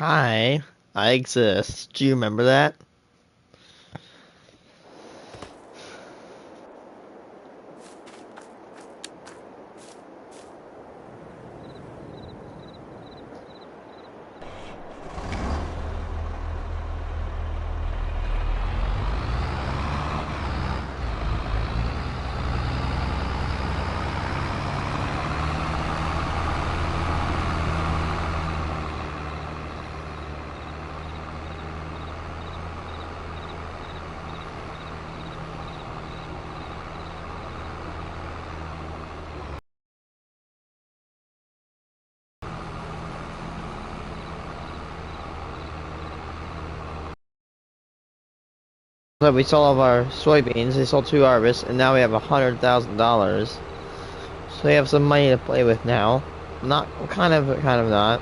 Hi, I exist. Do you remember that? So we sold all of our soybeans. They sold 2 harvests, and now we have $100,000. So we have some money to play with now. Not kind of, but kind of not.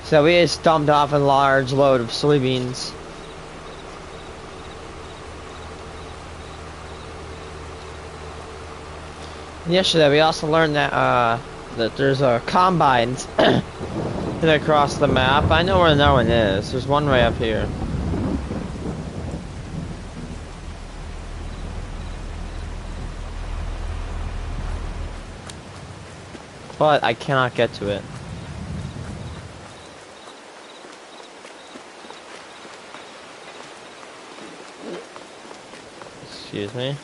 So we just dumped off a large load of soybeans. Yesterday we also learned that there's combines across the map. I know where no one is. There's one right up here. But I cannot get to it. Excuse me.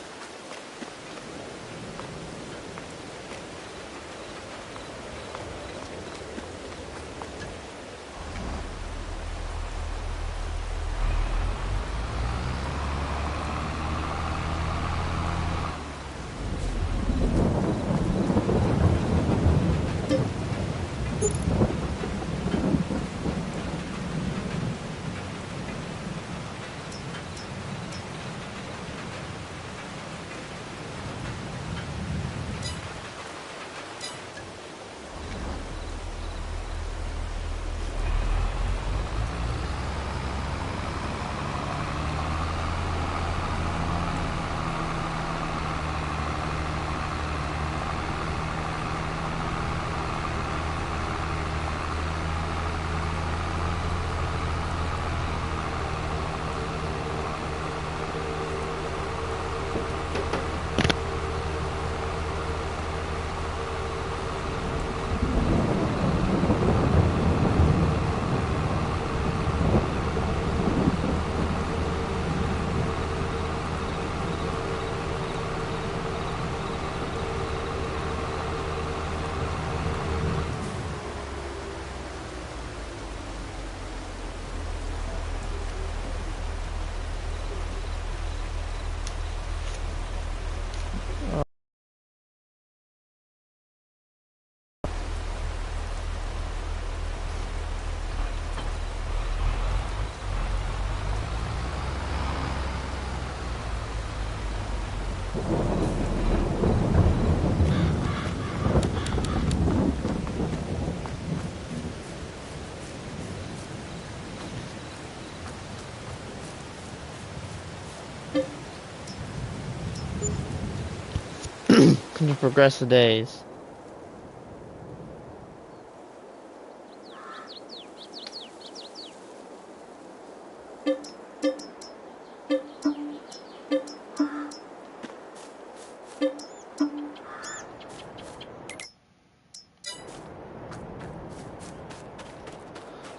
looking to progress the days.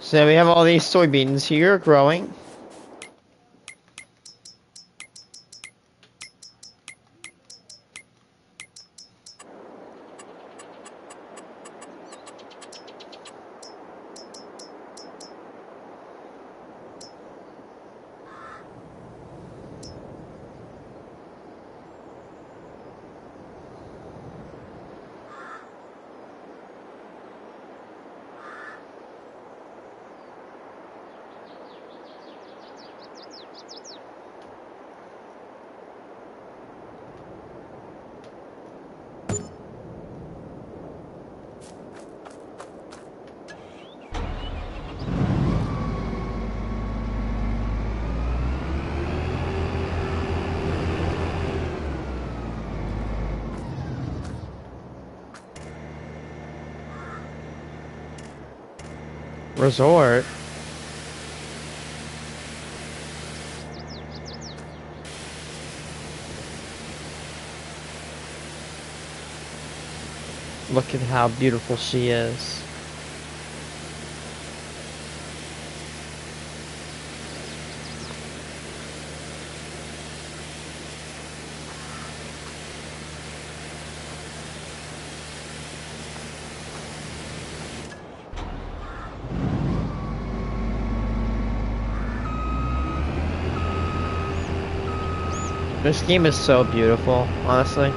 So we have all these soybeans here growing. Resort. Look at how beautiful she is. This game is so beautiful, honestly.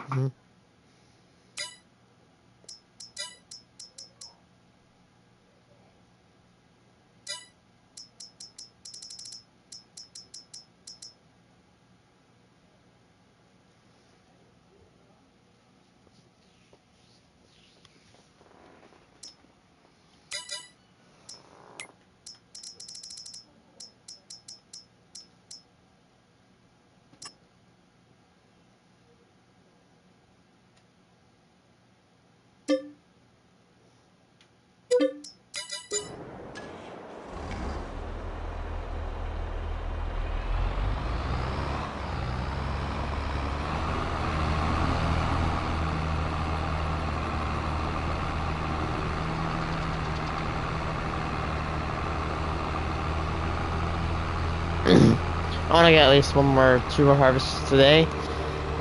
Mhm. I want to get at least two more harvests today,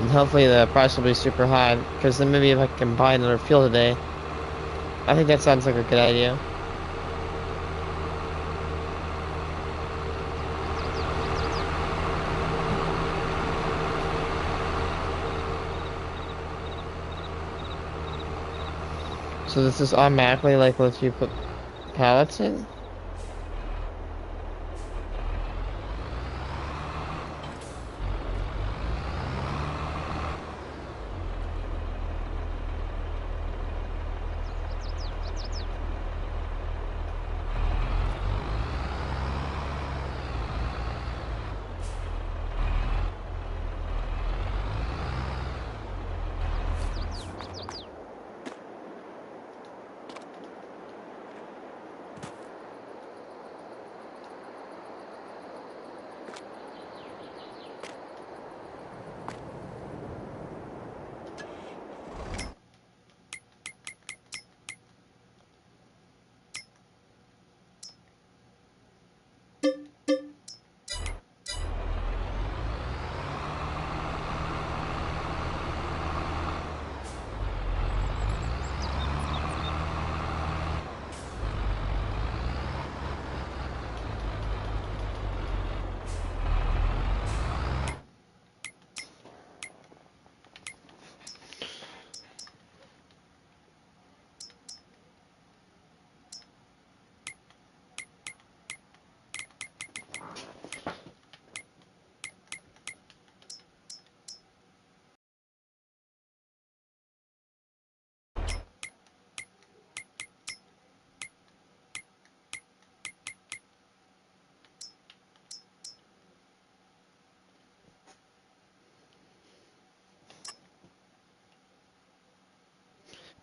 and hopefully the price will be super high. Because then maybe if I can buy another field today, I think that sounds like a good idea. So this is automatically like lets you put pallets in.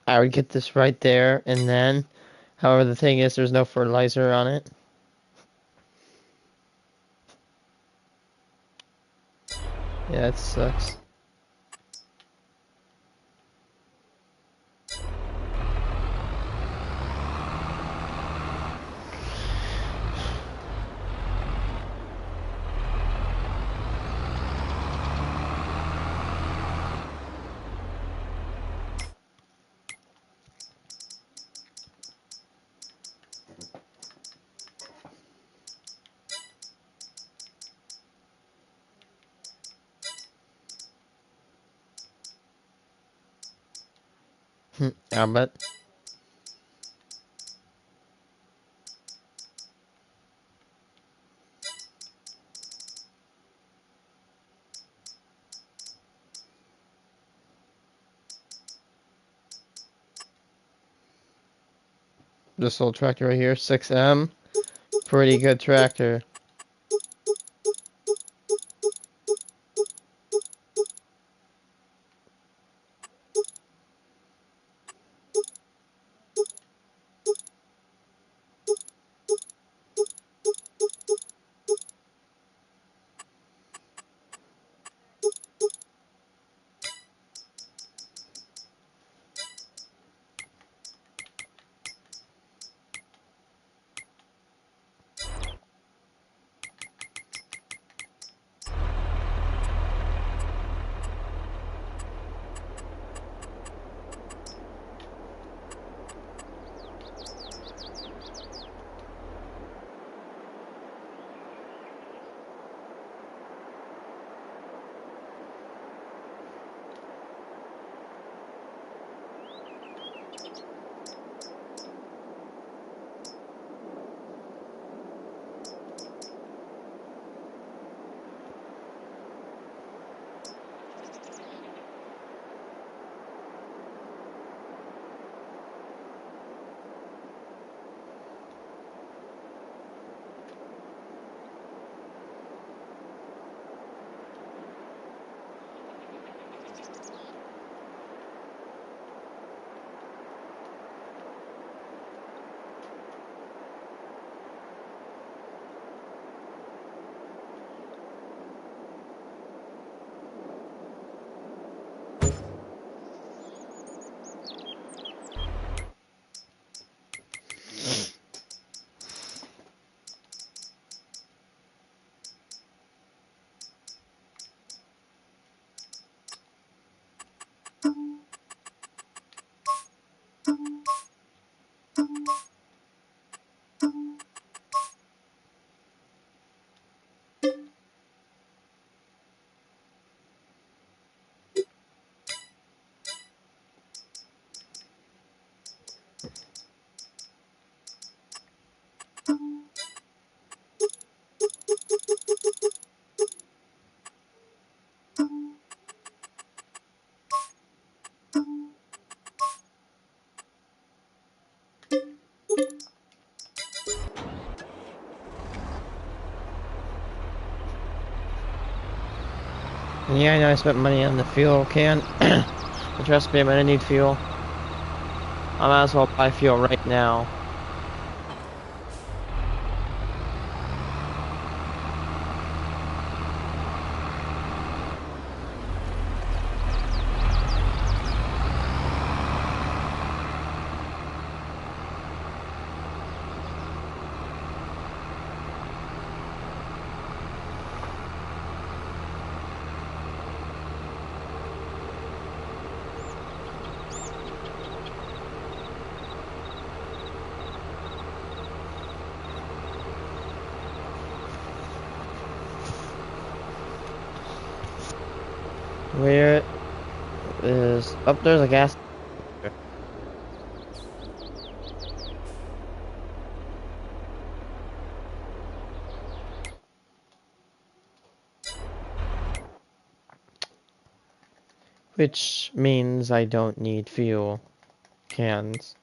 I would get this right there, and then, however, the thing is, there's no fertilizer on it. Yeah, that sucks. I bet. This old tractor right here, 6M. Pretty good tractor. Yeah, I know I spent money on the fuel can. But trust me, I'm gonna need fuel. I might as well buy fuel right now. Where is... Oh, there's a gas... Which means I don't need fuel cans.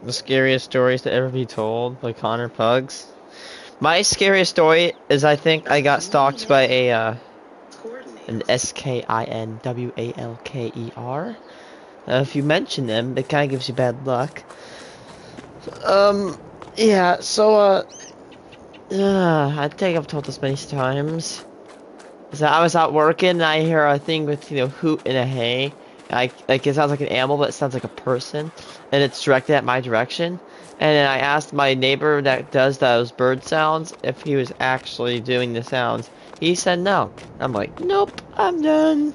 The scariest stories to ever be told by Connor Pugs. My scariest story is I think I got stalked by an SKINWALKER. If you mention them, it kind of gives you bad luck. Um, yeah, so, I think I've told this many times. So I was out working and I hear a thing with, hoot and a hay. Like it sounds like an animal, but it sounds like a person. And it's directed at my direction. And then I asked my neighbor that does those bird sounds if he was actually doing the sounds. He said no. I'm like, nope, I'm done.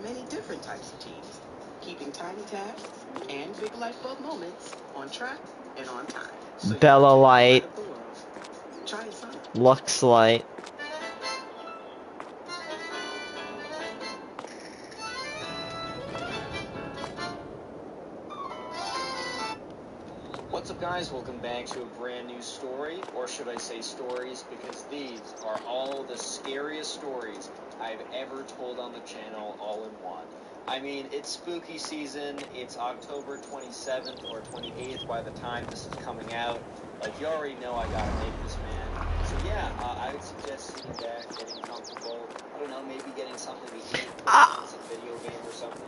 Many different types of teams, keeping tiny tasks and big life bulb moments on track and on time. So Bella Light, try it some. Lux Light. What's up, guys? Welcome back to a brand new story, or should I say stories, because these are all the scariest stories I've ever told on the channel all in one. I mean, it's spooky season. It's October 27th or 28th by the time this is coming out. Like, you already know I gotta make this, man. So yeah, I would suggest sitting back, getting comfortable. I don't know, maybe getting something to eat, putting on some video game or something.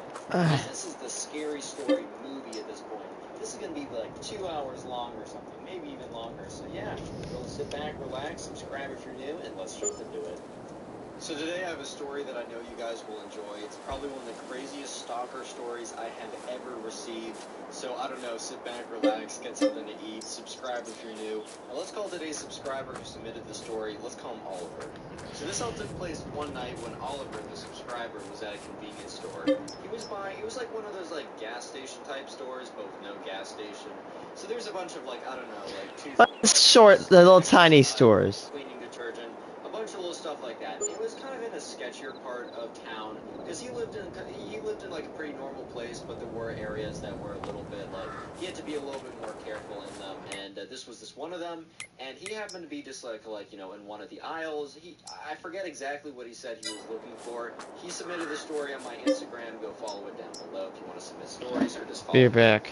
This is the scary story movie at this point. This is going to be like 2 hours long or something, maybe even longer. So yeah, go sit back, relax, subscribe if you're new, and let's jump into it. So today I have a story that I know you guys will enjoy. It's probably one of the craziest stalker stories I have ever received. So I don't know, sit back, relax, get something to eat, subscribe if you're new. And let's call today's subscriber who submitted the story, let's call him Oliver. So this all took place one night when Oliver, the subscriber, was at a convenience store. He was like one of those like gas station type stores, but with no gas station. So there's a bunch of like, I don't know, like The little tiny stores. Cleaning detergent, a bunch of little stuff like that. It was kind of in a sketchier part of town because he lived in like a pretty normal place, but there were areas that were a little bit like he had to be a little bit more careful in them. And this was one of them. And he happened to be just like in one of the aisles. I forget exactly what he said he was looking for. He submitted the story on my Instagram. Go follow it down below if you want to submit stories or just follow. Be back.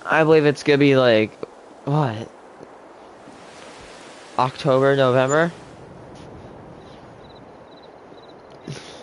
I believe it's gonna be like, what? October, November?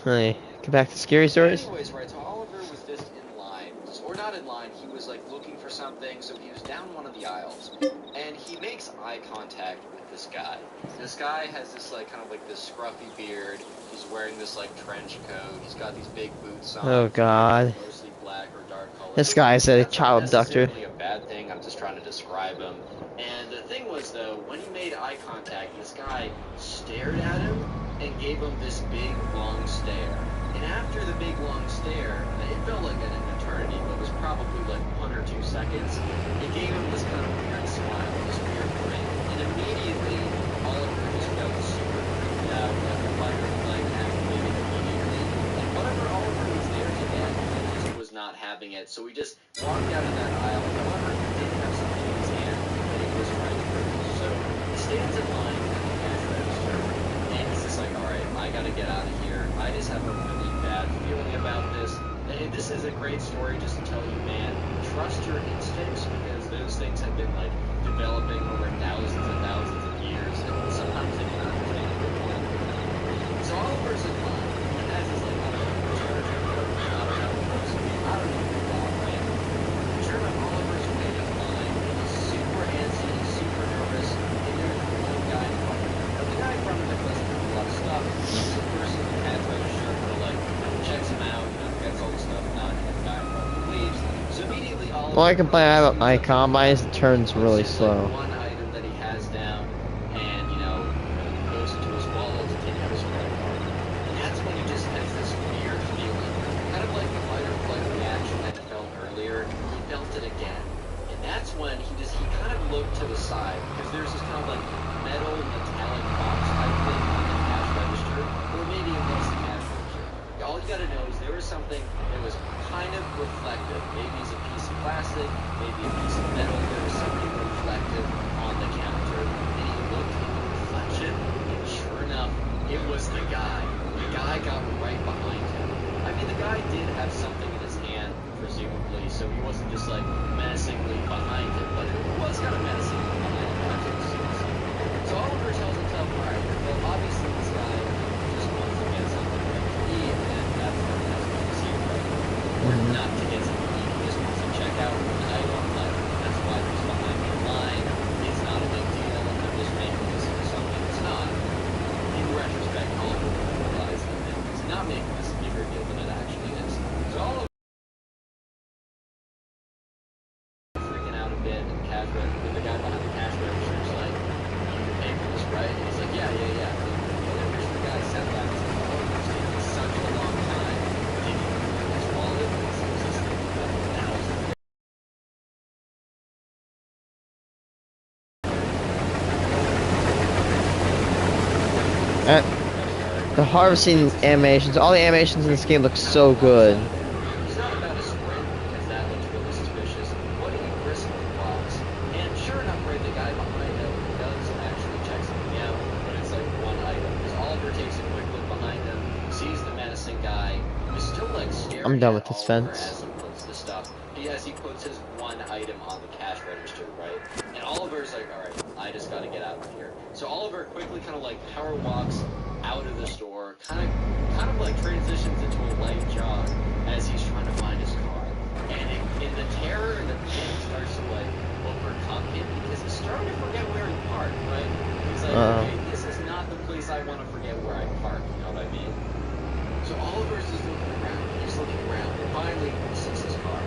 Really? Get back to scary stories? Anyways, right, so Oliver was just in line, or not in line, he was like looking for something, so he was down one of the aisles, and he makes eye contact with this guy. This guy has this like, kind of like this scruffy beard, he's wearing this like trench coat, he's got these big boots on. Oh god. Mostly black or dark color. This guy is a That's not child abductor. necessarily a bad thing, I'm just trying to describe him. And the thing was though, when he made eye contact, this guy stared at him and gave him this big long stare. And after the big long stare, it felt like an eternity, but it was probably like 1 or 2 seconds. It gave him this kind of weird smile, this weird grin. And immediately, Oliver just felt super creeped out, like the fight or flight activated immediately. And whatever Oliver was there to get, he just was not having it. So he just walked out of that aisle. However, he did have something in his hand that he was trying to purchase. So he stands in line at the cash register, and he's just like, alright, I gotta get out of here. I just have a really bad feeling about this. And this is a great story just to tell you, man, trust your instincts, because those things have been like developing over thousands and thousands of years, and sometimes they can understand a good one. So Oliver's in line, and as his like, I don't know, charger, I don't know who's right? Sure enough, Oliver's waiting in line, and he's super antsy, he's super nervous, and there's one guy in front of him. But the guy in front of him doesn't do a lot of stuff. He's the person who has like a shirt for like, checks him out, gets all the stuff done, and the guy in front of him leaves. So immediately Oliver... All I complain about my combine is it turns really slow. One item that he has down, and you know, goes into his wallet to take out his credit card. And that's when he just has this weird feeling, kind of like the fight or flight reaction that he felt earlier. He felt it again, and that's when he kind of looked to the side, because there's this kind of like metal metallic box type thing on the cash register, or maybe it was the cash register. All you gotta know is there was something that was kind of reflective. Maybe it's a piece of plastic, maybe a piece of metal. There was something reflective on the counter, and he looked at the reflection, and sure enough, it was the guy. The guy got right behind him. I mean, the guy did have something in his hand, presumably, so he wasn't just like menacingly behind him, but it was kind of menacingly behind him. So Oliver tells himself, alright, well, obviously this guy just wants to get something right to eat, and that's what he seems right. Or not to get something to eat, he just wants to check out the item, like, that's why he's behind me in line. It's not a big deal, I'm just making this into something it's not. In retrospect, Oliver will realize that he's not making this a bigger deal than it actually is. So Oliver freaking out a bit, and the guy behind the cash register is like, you pay for this, right? And he's like, yeah. And then there's the guy sat back and said, oh, it's taking such a long time. Taking his wallet, it's just thousands. The harvesting animations, all the animations in this game look so good. He's not about to sprint, because that looks really suspicious. What do you risk with the box? And sure enough, right, the guy behind him does actually check something out, but it's like one item. Because Oliver takes a quick look behind him, sees the menacing guy, who's still like staring I'm done at with this Oliver fence. as he puts the stuff. As he puts his one item on the cash register, right? And Oliver's like, alright, I just gotta get out of here. So Oliver quickly kind of like power walks out of the store, kind of like transitions into a light jog as he's trying to find his car. And in the terror and the panic starts to like overcome him, because he's starting to forget where he parked, right? He's like, okay, this is not the place I want to forget where I parked, you know what I mean? So Oliver's just looking around, and finally he sees his car.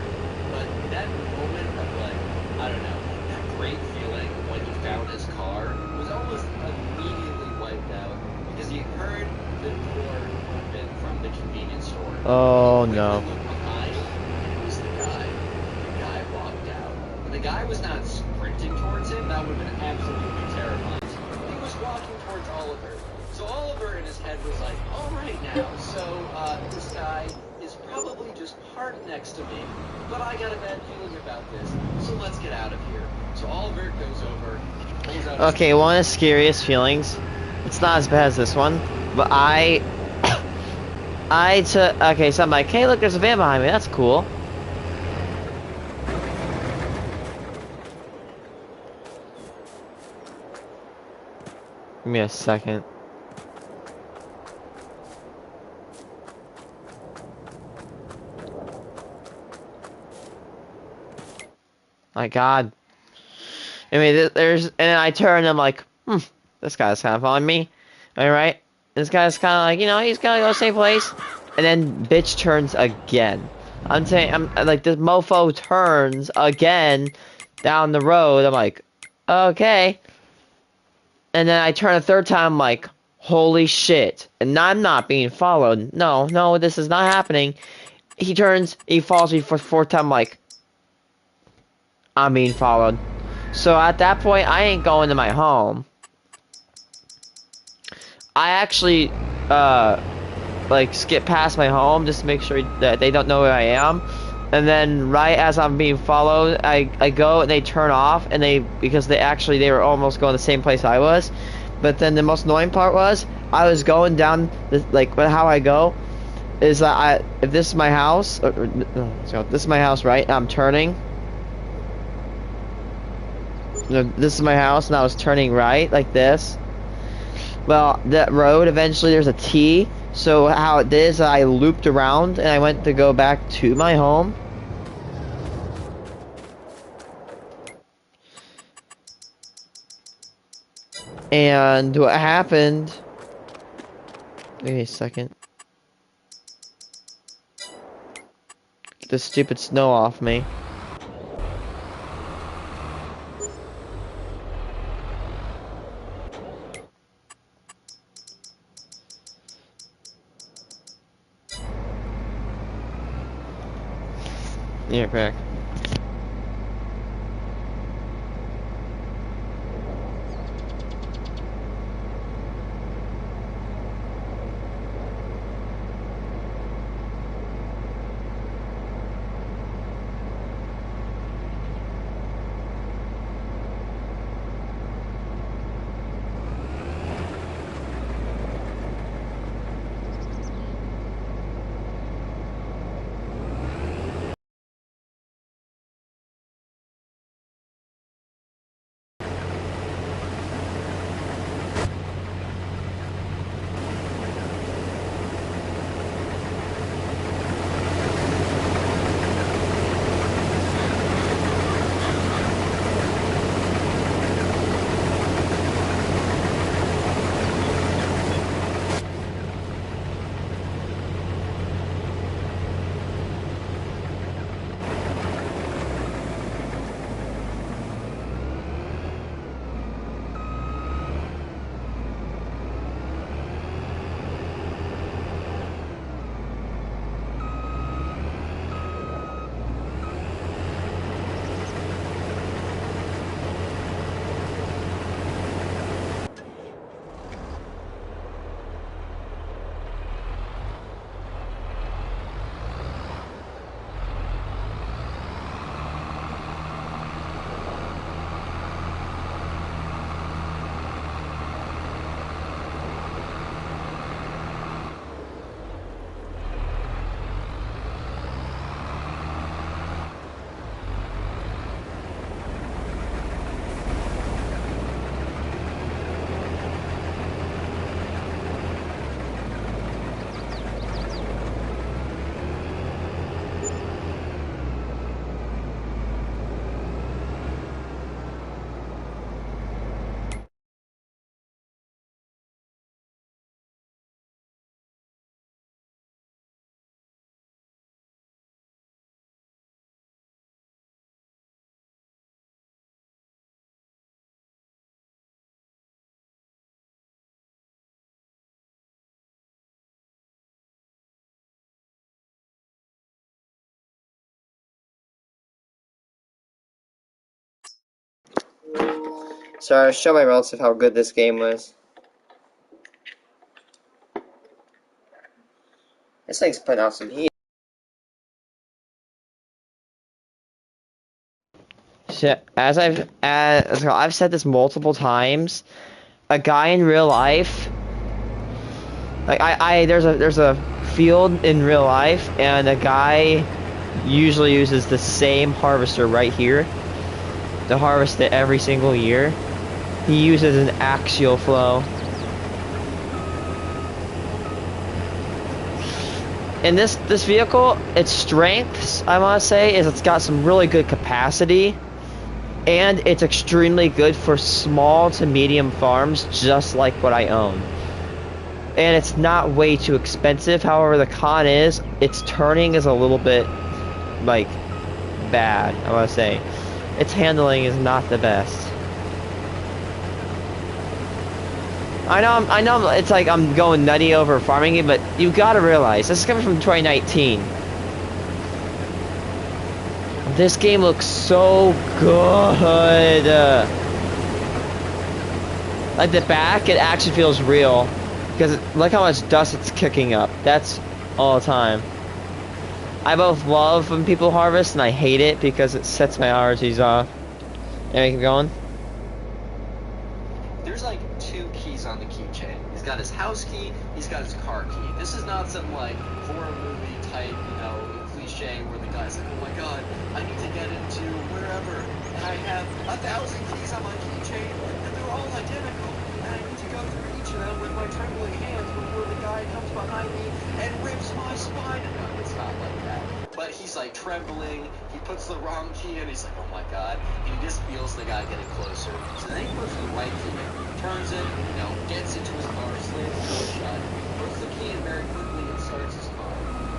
But that moment of like, I don't know, that great feeling when he found his car was almost immediately wiped out, because he heard the door open from the convenience store. Oh no. He looked behind, and it was the guy. The guy walked out. But the guy was not sprinting towards him, that would have been absolutely terrifying. He was walking towards Oliver. So Oliver in his head was like, all right now, so this guy is probably just parked next to me, but I got a bad feeling about this, so let's get out of here. So Oliver goes over, pulls out Okay, one of the scariest feelings. It's not as bad as this one, but okay, so I'm like, hey, look, there's a van behind me. That's cool. Give me a second. My God. I mean, there's, and then I turn and I'm like, this guy's kind of following me. Alright? This guy's kind of like, he's gonna go same place. And then bitch turns again. I'm saying, I'm like, this mofo turns again down the road. I'm like, okay. And then I turn a third time, I'm like, holy shit. And I'm not being followed. No, this is not happening. He turns, he follows me for the fourth time, I'm like, I'm being followed. So at that point, I ain't going to my home. I actually, like, skip past my home just to make sure that they don't know where I am. And then right as I'm being followed, I go and they turn off, and because they were almost going the same place I was. But then the most annoying part was, I was going down, how I go is that if this is my house, so this is my house, right? I'm turning. This is my house, and I was turning right, like this. Well, that road, eventually there's a T, so how it did is I looped around, and I went to go back to my home. And what happened... Give me a second. Get this stupid snow off me. Yeah, back. So I show my relative how good this game was. This thing's putting out some heat. So, as I've said this multiple times, a guy in real life, like there's a field in real life, and a guy usually uses the same harvester right here to harvest it every single year. He uses an axial flow. And this vehicle, its strengths, I want to say, is it's got some really good capacity, and it's extremely good for small to medium farms, just like what I own. And it's not way too expensive. However, the con is its turning is a little bit like bad, I want to say. Its handling is not the best. I know it's like I'm going nutty over farming it, but you gotta realize this is coming from 2019. This game looks so good. Like the back, it actually feels real. Because look how much dust it's kicking up. That's all the time. I both love when people harvest and I hate it because it sets my allergies off. Anyway, keep going. There's like 2 keys on the keychain. He's got his house key, he's got his car key. This is not some like horror movie type, you know, cliche where the guy's like, oh my god, I need to get into wherever, and I have 1,000 keys on my keychain, and they're all identical, and I need to go through each of them with my trembling hands before the guy comes behind me and rips my spine. No, it's not like that. But he's like trembling, he puts the wrong key in, he's like, oh my god, and he just feels the guy getting closer. So then he puts the right key in, turns it, you know, gets into his car, slams the door shut, puts the key in very quickly and starts his car.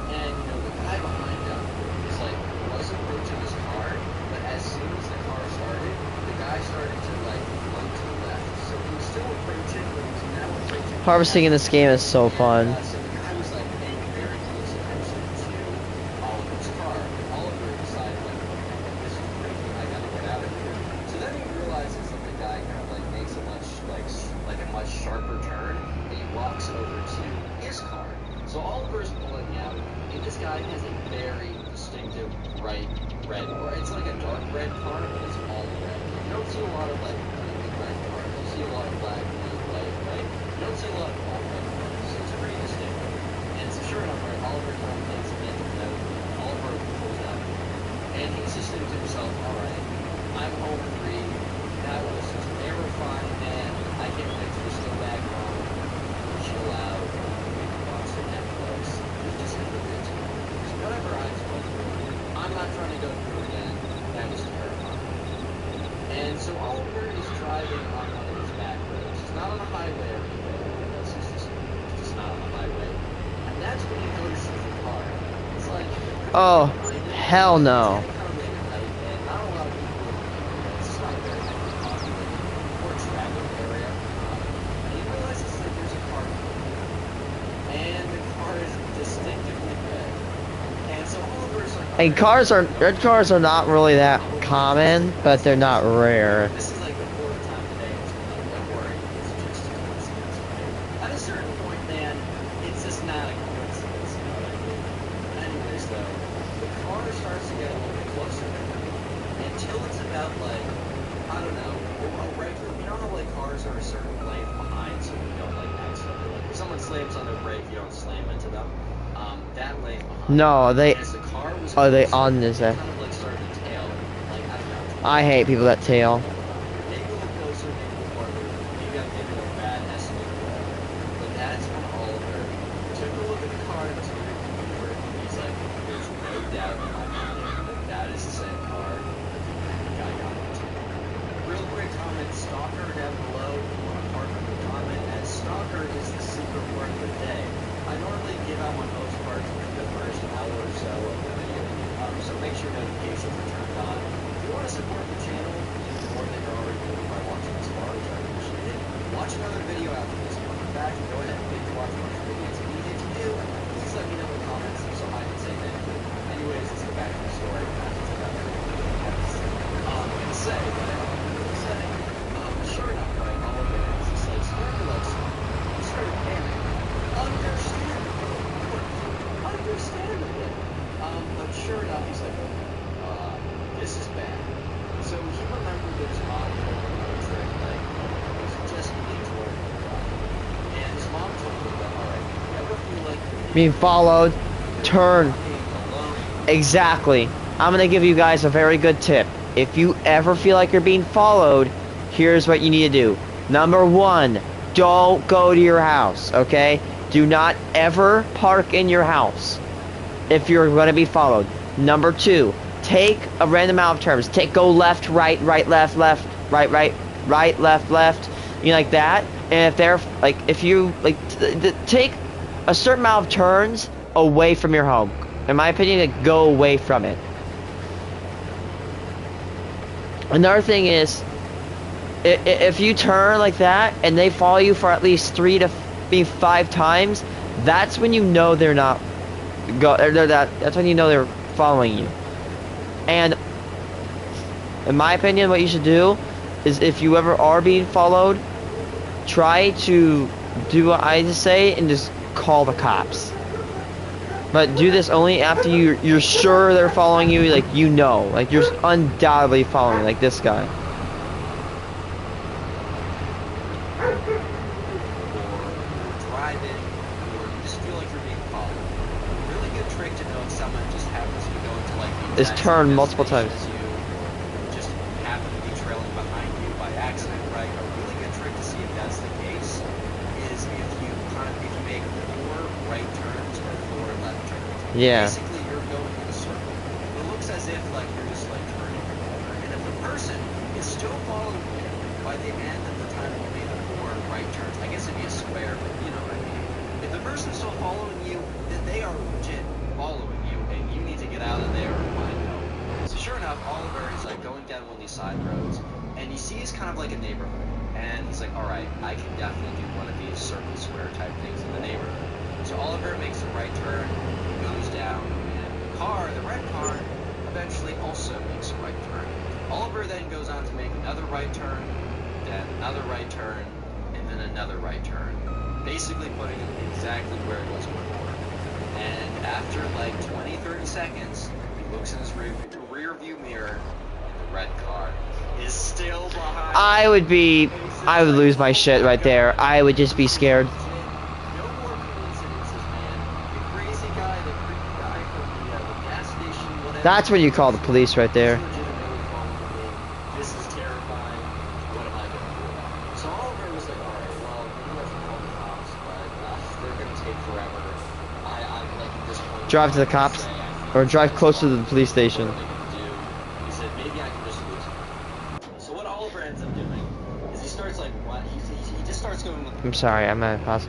And, you know, the guy behind him is like, wasn't approaching his car, but as soon as the car started, the guy started to like run to the left. So he was still approaching, but he was now approaching. Harvesting in this game is so fun. So the guy was like paying very close attention to Oliver's car. Oliver decided like, okay, this is crazy, I gotta get out of here. So then he realizes that the guy kind of like makes a much like a much sharper turn, and he walks over to his car. So Oliver's pulling out, and this guy has a very distinctive bright red, or it's like a dark red car, but it's all red. You don't see a lot of like really red cars. You see a lot of black, blue, white, right? You don't see a lot of all red cars, so it's pretty distinctive. And so sure enough, right, Oliver kind of takes it in, you know, Oliver pulls out, and he's just thinking to himself, all right, I'm home free. That was just terrifying, man. I can't wait to just go back home, chill out, watch some Netflix, just have a good time. Because whatever I was going through, I'm not trying to go through again. That was terrifying. And so Oliver is driving on one of his back roads. He's not on a highway or anything. He's just not on a highway. And that's when he notices the car. It's like, Oh, hell no. And red cars are not really that common, but they're not rare. This is like the 4th time today. It's like, don't worry, it's just a coincidence. At a certain point, man, it's just not a coincidence. You know what I mean? But anyways, though, the car starts to get a little bit closer to him until it's about like, I don't know, a regular. You know how like cars are a certain length behind, so you don't like accidentally like if someone slams on their brake, you don't slam into them. That length behind. No, they As the car was are they closer, on this? it kind of like started to tail, like I don't know. I hate people that tail. Maybe a little closer, maybe a little farther. Maybe I'm giving a bad estimate of that. But that's when Oliver took a look at the car and took it over. He's like, there's no doubt in my mind that that is the same car that the guy got into. Real quick comment, Stalker down below. If you want to partner with comment, as Stalker is the secret word of the day. I normally give out my most parts within the first hour or so of the video. So make sure notifications are turned on. If you want to support the channel, even more than you're already doing by watching this far, which I appreciate it, watch another video after this one. Come back and go ahead and binge watch a bunch of videos. If you need to do, please let me know in the comments so I can say thank you. Anyways, let's get back to the story. I'm going to say, sure enough, right, Oliver is just like, started to like, he started panicking. Understandably. But sure enough, he's like, this is bad. So he remembered that his mom told him that trick, like, it was just being told him. And his mom told him that, alright, if you ever feel like you're Being followed, turn. being alone, Exactly. I'm gonna give you guys a very good tip. If you ever feel like you're being followed, here's what you need to do. Number 1, don't go to your house, okay? Do not ever park in your house. if you're going to be followed. Number two, take a random amount of turns. Go left, right, right, left, left, right, right, right, left, left. You know, like that. And if they're like, if you like, take a certain amount of turns away from your home. In my opinion, like, go away from it. Another thing is, if you turn like that and they follow you for at least 3 to 5 times, that's when you know they're not that's when you know they're following you. And in my opinion, what you should do is, if you ever are being followed, try to do what I just say and just call the cops. But do this only after you're sure they're following you, like, you know, like, you're undoubtedly following, like this guy. Or driving, or you just feel like you're being followed. A really good trick to know if someone just happens to be going to like the Is exact turn same multiple destination times. as you, just happen to be trailing behind you by accident, right? A really good trick to see if that's the case is if you make 4 right turns or 4 left turns. Yeah. Basically, you're going in a circle. It looks as if like you're just like turning a corner, and if the person is still following you by the end of the time you made the 4 right turns, I guess it'd be a square, but you know what I mean. If the person's still following you, then they are legit following you, and you need to get out of there or find out. So sure enough, Oliver is like going down one of these side roads, and he sees kind of like a neighborhood, and he's like, all right, I can definitely do one of these circle square type things in the neighborhood. So Oliver makes a right turn, goes down, and the red car, eventually also makes a right turn. Oliver then goes on to make another right turn, then another right turn, and then another right turn, basically putting him exactly where he was before. And after like 20-30 seconds, he looks in his rear view mirror, and the red car is still behind. I would lose my shit right there. I would just be scared. No more coincidences, man. The crazy guy, the creepy guy from the gas station, whatever. That's when you call the police right there. He's legitimately following me. This is terrifying. What am I gonna do? So Oliver was like, alright, well, maybe I should call the cops, but they're gonna take forever. I'm like at this point. Drive to the cops, or drive closer to the police station. What are they gonna do? He said, maybe I can just lose it. So what Oliver ends up doing is he starts like, what? He just starts going with. I'm sorry, I'm at a pause.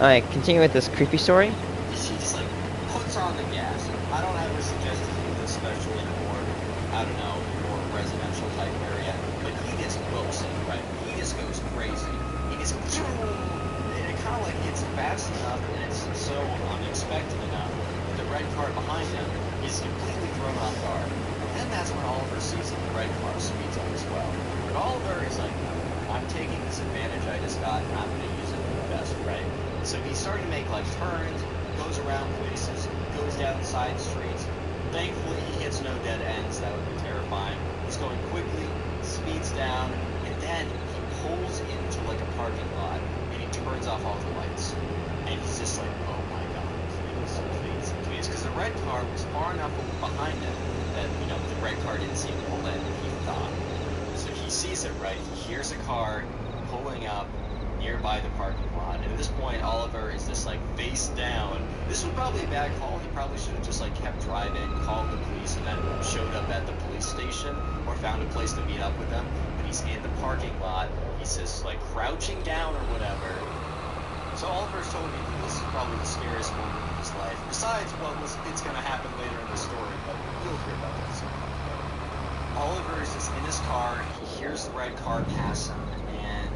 Alright, continue with this creepy story. She just like puts on the gas. I don't ever suggest to do this, especially in a more, I don't know, more residential type area. But he just books it, right? He just goes crazy. He just, and it kind of like hits fast enough, and it's so unexpected enough. With the red car behind him, he's completely thrown off guard. And then that's when Oliver sees that the red car speeds up as well. But Oliver is like, I'm taking this advantage I just got, and I'm going to use it for the best, right? So he's starting to make like turns, goes around places, goes down side streets. Thankfully, he hits no dead ends. That would be terrifying. He's going quickly, speeds down, and then he pulls into like a parking lot, and he turns off all the lights. And he's just like, oh my god, please, because the red car was far enough behind him that, you know, the red car didn't seem to pull in, he thought. So he sees it, right? He hears a car pulling up nearby the parking lot, and at this point Oliver is just like face down. This was probably a bad call. He probably should have just like kept driving, called the police, and then showed up at the police station or found a place to meet up with them. But he's in the parking lot, he's just like crouching down or whatever. So Oliver's told me that this is probably the scariest moment of his life, besides it's gonna happen later in the story, but you'll hear about that soon. Oliver is just in his car, he hears the red car pass him, and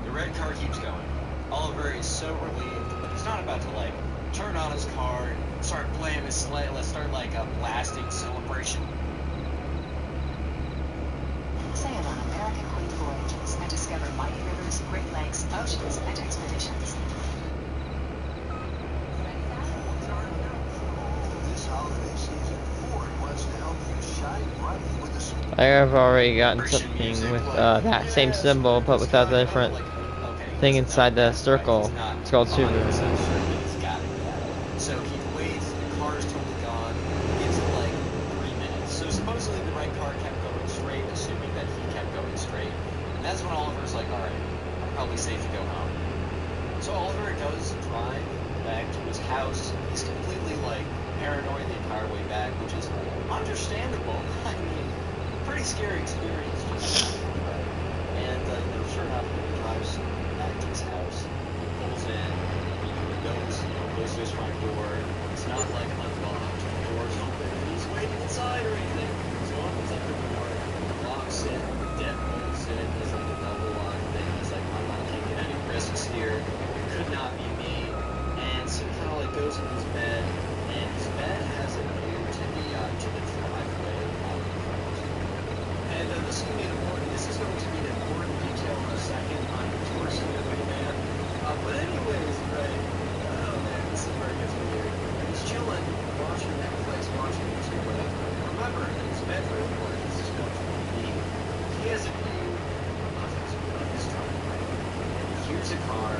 the red car keeps going. Oliver is so relieved, but he's not about to like turn on his car and start playing his sleigh. Let's start like a blasting celebration. Sail on American Queen voyages and discover mighty rivers, Great Lakes, oceans, and expeditions. This holiday season, Ford wants to help you shine I have already gotten something with that same symbol, but without the different thing inside the circle. It's called Subaru. So he waits, the car is totally gone. It's like 3 minutes. So supposedly the red car kept going straight, assuming that he kept going straight. And that's when Oliver's like, alright, I'm probably safe to go home. So Oliver does drive back to his house. He's completely like paranoid the entire way back, which is understandable. I mean, pretty scary experience just happened, right? And sure enough, he drives back to his house. He pulls in. Goes to his front door. It's not like unlocked. The door's open. He's waiting inside or anything. So he opens up the door, locks it, deadbolts it. He's like a double lock thing. He's like, I'm not taking any risks here. It could not be me. And so he kind of like goes in his bed, and his bed has a view to the driveway out in front. And this is going to be an important detail in a second. I'm endorsing it right now. But anyways, right. This is where it gets weird. He's chilling, watching Netflix, watching YouTube, whatever. Remember, in his bedroom, where he's just going to be, he has a view of his driveway. And he hears a car.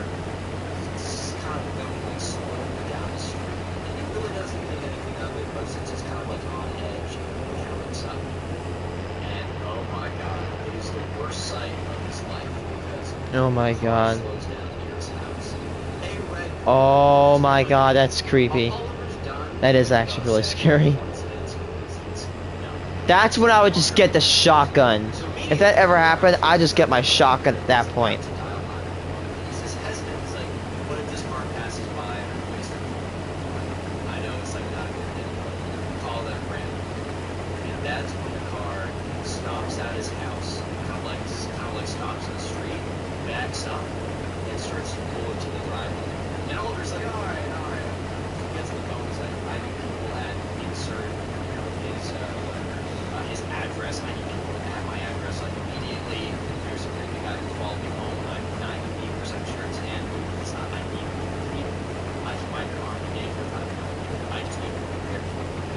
It's kind of going like slowly down the street. And he really doesn't think anything of it, but since it's kind of like on edge, he looks up. And oh my god, it is the worst sight of his life because Oh my god. slows down near his house. A red Oh my god, that's creepy. That is actually really scary. That's when I would just get the shotgun. If that ever happened, I'd just get my shotgun at that point. He's just hesitant. It's like, what if this car passes by and I waste their phone? I know it's like not a good thing, but call that random. And that's when the car stops at his house, kind of like stops in the street, backs up, and starts to pull into the driveway. And Oliver's like, all right. He gets the phone. He's like, I need people at insert, his address. I need people to have my address like immediately. There's a creepy guy who followed me home. I'm 98% sure it's him. It's not 98%. He might have harmed me for I just need to prepare.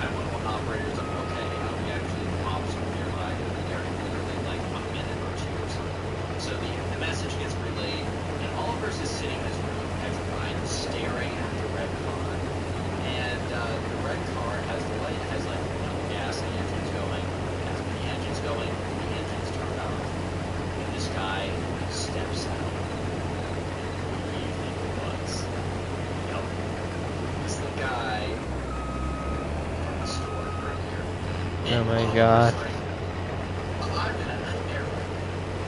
911 operators are okay. We actually cops from nearby. They're literally like a minute or two or something. So the message gets relayed, and Oliver's is sitting in his room, petrified, staring at the red car. And the red car has the light, has like gas and the engine's going. As the engine's going, the engine's turned on. And this guy steps out. Who do you think it was? Yep. It's the guy from the store earlier. Oh my god. I'm in a nightmare.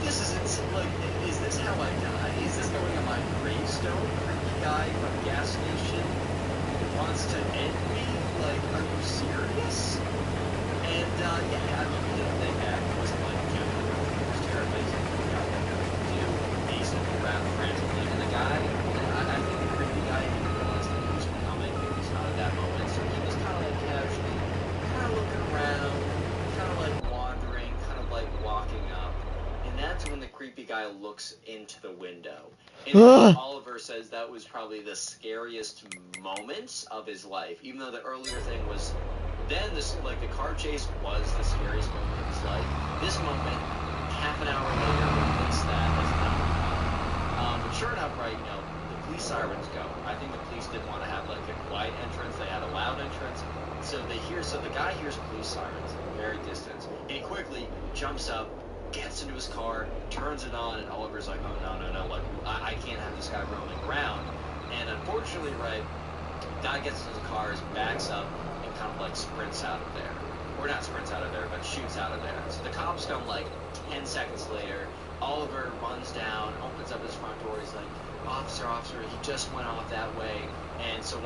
This isn't like, is this how I die? Is this going on my gravestone? Creepy guy from a gas station wants to end me? Like, are you serious? And yeah, I mean, you know, they wasn't like it was terribly got that to do. He's looking around frantically, and the guy, I think the creepy guy didn't realize that he was coming. Maybe it's not at that moment, so he was kind of like casually, kind of looking around, kind of like wandering, kind of like walking up. And that's when the creepy guy looks into the window. And Oliver says that was probably the scariest moments of his life, even though the earlier thing was then this, like, the car chase was the scariest moment of his life. This moment, half an hour later, replaced that as not. But sure enough, right, you know, the police sirens go. I think the police didn't want to have like a quiet entrance; they had a loud entrance. So the guy hears police sirens, very distant, and he quickly jumps up, gets into his car, turns it on, and Oliver's like, oh no, like I can't have this guy roaming around. And unfortunately, right, guy gets into the car, backs up, and kind of like sprints out of there. Or not sprints out of there, but shoots out of there. So the cops come like 10 seconds later. Oliver runs down, opens up his front door. He's like, officer, he just went off that way. And so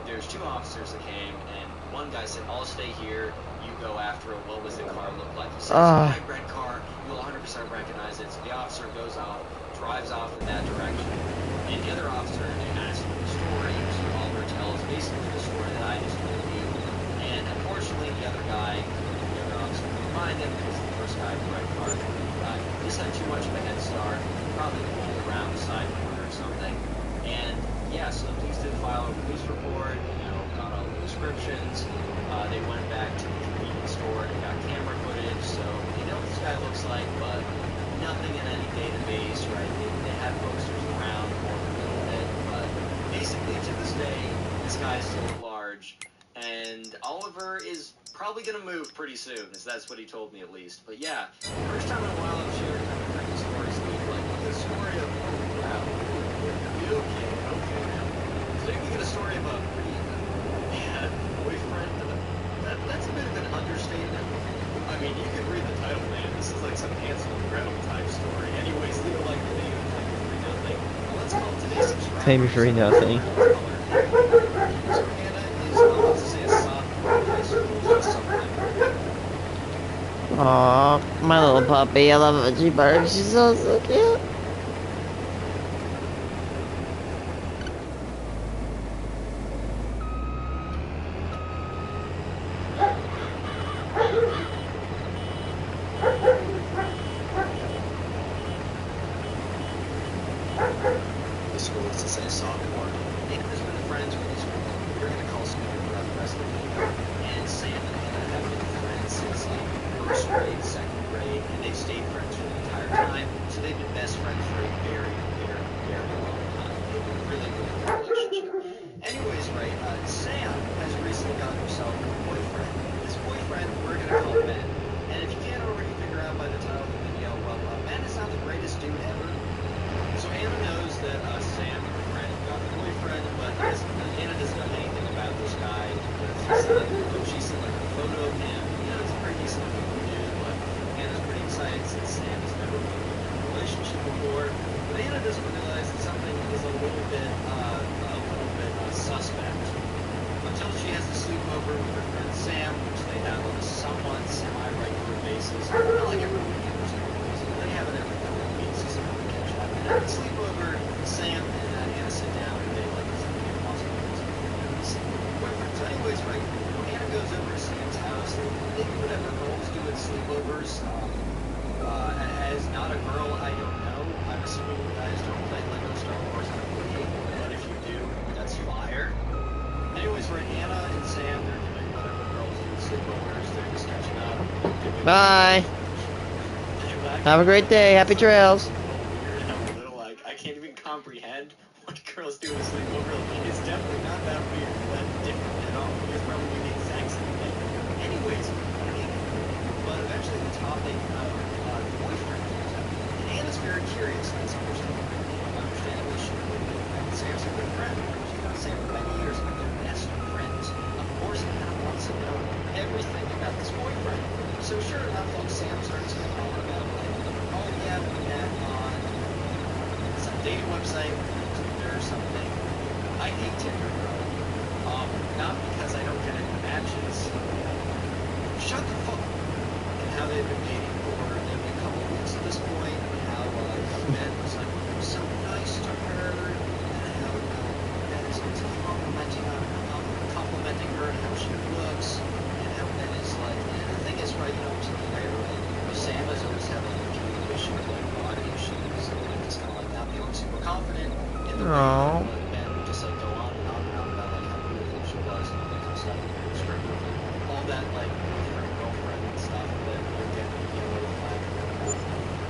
there's two officers that came, and one guy said, I'll stay here, you go after it. What was the car look like? He said, it's a red car, you'll 100% recognize it. So the officer goes off, drives off in that direction. And the other officer, they ask him the story, so Oliver tells basically the story that I just told you. And unfortunately, the other officer couldn't find him because the first guy in the red car just had too much of a head start, probably pulled around the side corner or something. And yeah, so the police did file a police report, got all the descriptions. They went back to the convenience store and got camera footage, so they know looks like, but nothing in any database, right? They have posters around for a little bit, but basically to this day, this guy is still at large, and Oliver is probably going to move pretty soon, as that's what he told me at least. But yeah, first time in a while I've shared kind of crazy stories, like the story of, oh wow, okay, man. Today we get a story of a pretty bad boyfriend. That's a bit of an understatement. I mean, you can read the title, man. This is like some Hansel and Gretel type story. Anyways, leave a like the video, thank you for nothing. Let's call today's subscriber. Thank you for nothing. So Hannah is, let's say, a sophomore in high school, just something. Aw, my little puppy. I love it when she barks. She's so cute. The school is to say sophomore. Hannah has been friends with this girl. We're going to call Scooter throughout the rest of the video. And Sam and Hannah have been friends since like first grade, second grade, and they've stayed friends for the entire time. So they've been best friends for a very, very, very long time. They've been really, really good relationship. Anyways, right, Sam has recently gotten herself a boyfriend. This boyfriend, we're going to call Ben. And if you can't already figure out by the title of the video, well, Ben is not the greatest dude ever. So Anna knows that Sam, her friend, got a boyfriend, but Anna doesn't know anything about this guy because she's seen like a photo of him. You know, it's a pretty decent looking dude, but Anna's pretty excited since Sam has never been in a relationship before. But Anna doesn't realize that something is a little bit suspect until she has a sleepover with her friend Sam, which they have on a somewhat semi-regular basis. Not like every weekend or something. They have it every couple of weeks. So at the sleepover, Sam and Anna sit down and they like something impossible. Boyfriend. So anyways, right, Anna goes over to Sam's house. They do whatever girls do at sleepovers. As not a girl, I don't know. I'm assuming you guys don't play Lego Star Wars RPG, but if you do, that's fire. Anyways, right, Anna and Sam, they're doing whatever girls do at sleepovers. They're just catching up. Bye. Have a great day. Happy trails. I can't even comprehend what girls do in a sleepover. It's definitely not that weird, but different at all. You guys probably do the exact same thing. Anyways, but eventually the topic of boyfriend comes up. And Anna's very curious. That's understandably she would be. Sam's a good friend. She's known Sam for many years, and they're best friends. Of course, Anna wants to know everything about this boyfriend. So sure enough, like Sam starts to talk about like, oh yeah, we met on some dating website, Tinder or something. I hate Tinder, bro. Not because I don't get any matches. Shut the fuck up. And how they've been dating for maybe a couple of weeks at this point, and how Ben was like so nice to her, and how Ben is complimenting her and how she looks, and how Ben is like, and the thing is, right, you know, to be fair, right, Sam has always had like a huge issue with like body issues, and like just kind of like not feeling super confident in the way Aww. that Ben would just like go on and on and on about like how beautiful she was and all that kind of stuff, and straight with all that like boyfriend, girlfriend and stuff that would get flagged.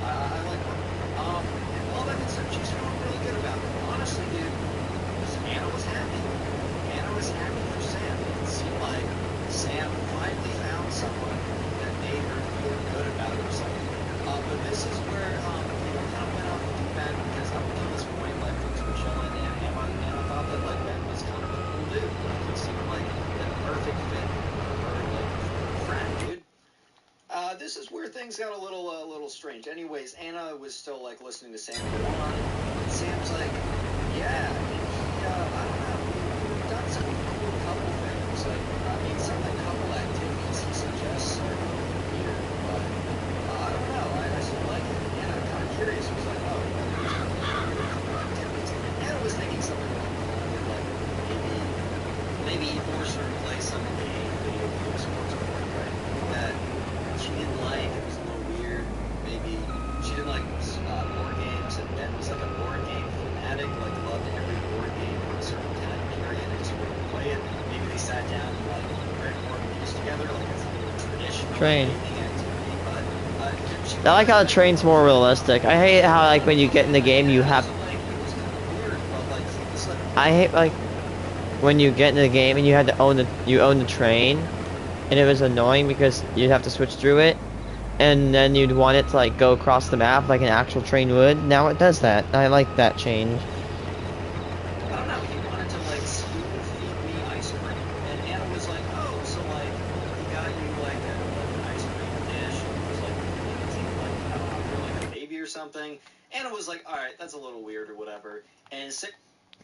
I like her. And all that good stuff, she's feeling really good about it. Honestly, dude, Anna was happy. Anna was happy for Sam. It seemed like Sam finally found someone that made her feel good about herself. But this is where, kind of went off the deep end because up until this point, like, things were chilling and Anna thought that, like, Ben was kind of a cool dude. Like, he seemed like the perfect fit for her, like, friend, dude. This is where things got a little strange. Anyways, Anna was still like listening to Sam go on, and Sam's like, "Yeah, I don't know, we've done some cool couple things. Like, I mean, some of the couple activities he suggests are weird, but I don't know. I still like it." And I'm kind of curious. Was like, "Oh, there's couple activities." Anna was thinking something like maybe force her to play some game, video sports board, right? That she didn't like. It was a little weird. Maybe she didn't like board games, and Ben was like a board game fanatic, like loved every board game for a certain time period, and just wouldn't play it. Maybe they sat down and like read board games together, like it's a traditional Train. gaming activity. But I like how the train's more realistic. I hate how like when you get in the game you have. I hate like when you get in the game and you had to own the train, and it was annoying because you'd have to switch through it, and then you'd want it to like go across the map like an actual train would. Now it does that. I like that change. I don't know, he wanted to like spoon feed me ice cream. And Anna was like, oh, so like he got you like an ice cream dish. And it was like, I don't know, for like a baby or something. Anna was like, alright, that's a little weird or whatever. And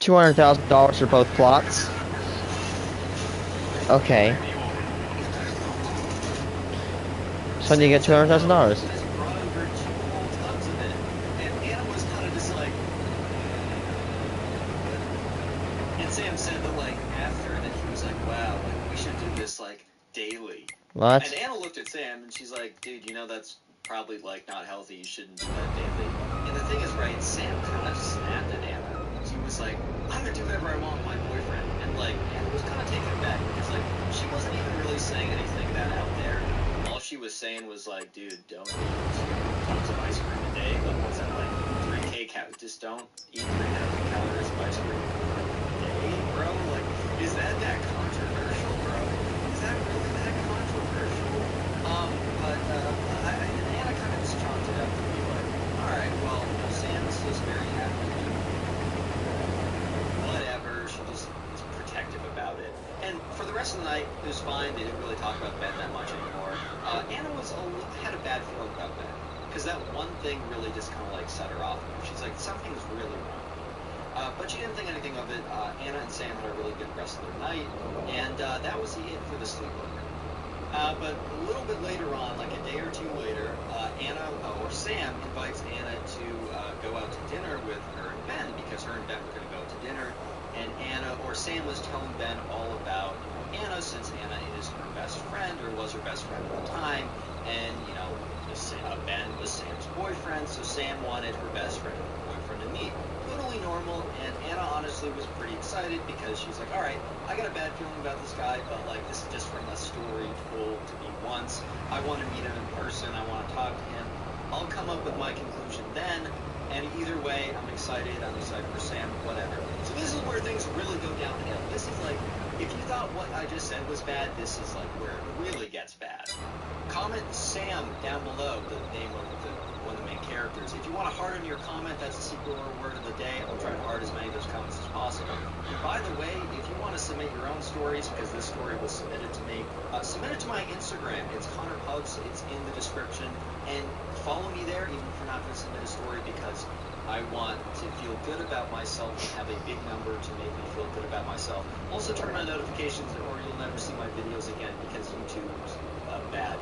$200,000 for both plots. Okay. So when do you get $200,000? brought over 2 whole tubs of it. And Anna was kind of just like, and Sam said that like after that he was like, wow, like we should do this like daily. What? And Anna looked at Sam and she's like, dude, you know that's probably like not healthy. You shouldn't do that daily. And the thing is, right, Sam kind of snapped at Anna. She was like, I'm gonna do whatever I want with my boyfriend. And like Anna was kind of taken aback because like she wasn't even really saying anything that out there. All she was saying was like, dude, don't eat 2 tubs of ice cream a day. But what's that like 3K calories? Just don't eat 3,000 calories of ice cream a day, bro. Like, is that controversial, bro? Is that really that controversial? But Anna kind of just chalked it up to be like, all right, well, Sam's just very happy. Whatever. She just is protective about it. And for the rest of the night, it was fine. They didn't really talk about Ben that much anymore. Anna had a bad feeling about Ben because that one thing really just kind of like set her off. She's like, something's really wrong. But she didn't think anything of it. Anna and Sam had a really good rest of their night, and that was it for the sleepover. But a little bit later on, like a day or 2 later, Anna or Sam invites Anna to go out to dinner with her and Ben because her and Ben were going to go to dinner. And Anna or Sam was telling Ben all about Anna since Anna is her best friend or was her best friend at the time. And, you know, Ben was Sam's boyfriend, so Sam wanted her best friend and her boyfriend to meet. Totally normal, and Anna honestly was pretty excited because she's like, alright, I got a bad feeling about this guy, but like this is just from a story told to me once. I want to meet him in person, I want to talk to him. I'll come up with my conclusion then, and either way, I'm excited for Sam, whatever. So this is where things really go downhill. This is like, if you thought what I just said was bad, this is like where it really gets bad. Comment Sam down below, the name of one of the main characters. If you want to harden your comment, that's the secret word of the day. I'll try to heart as many of those comments as possible. And by the way, if you want to submit your own stories, because this story was submitted to me, submit it to my Instagram. It's Hunter Pugs. It's in the description. And follow me there, even if you're not going to submit a story, because I want to feel good about myself and have a big number to make me feel good about myself. Also turn on notifications or you'll never see my videos again because YouTube is bad.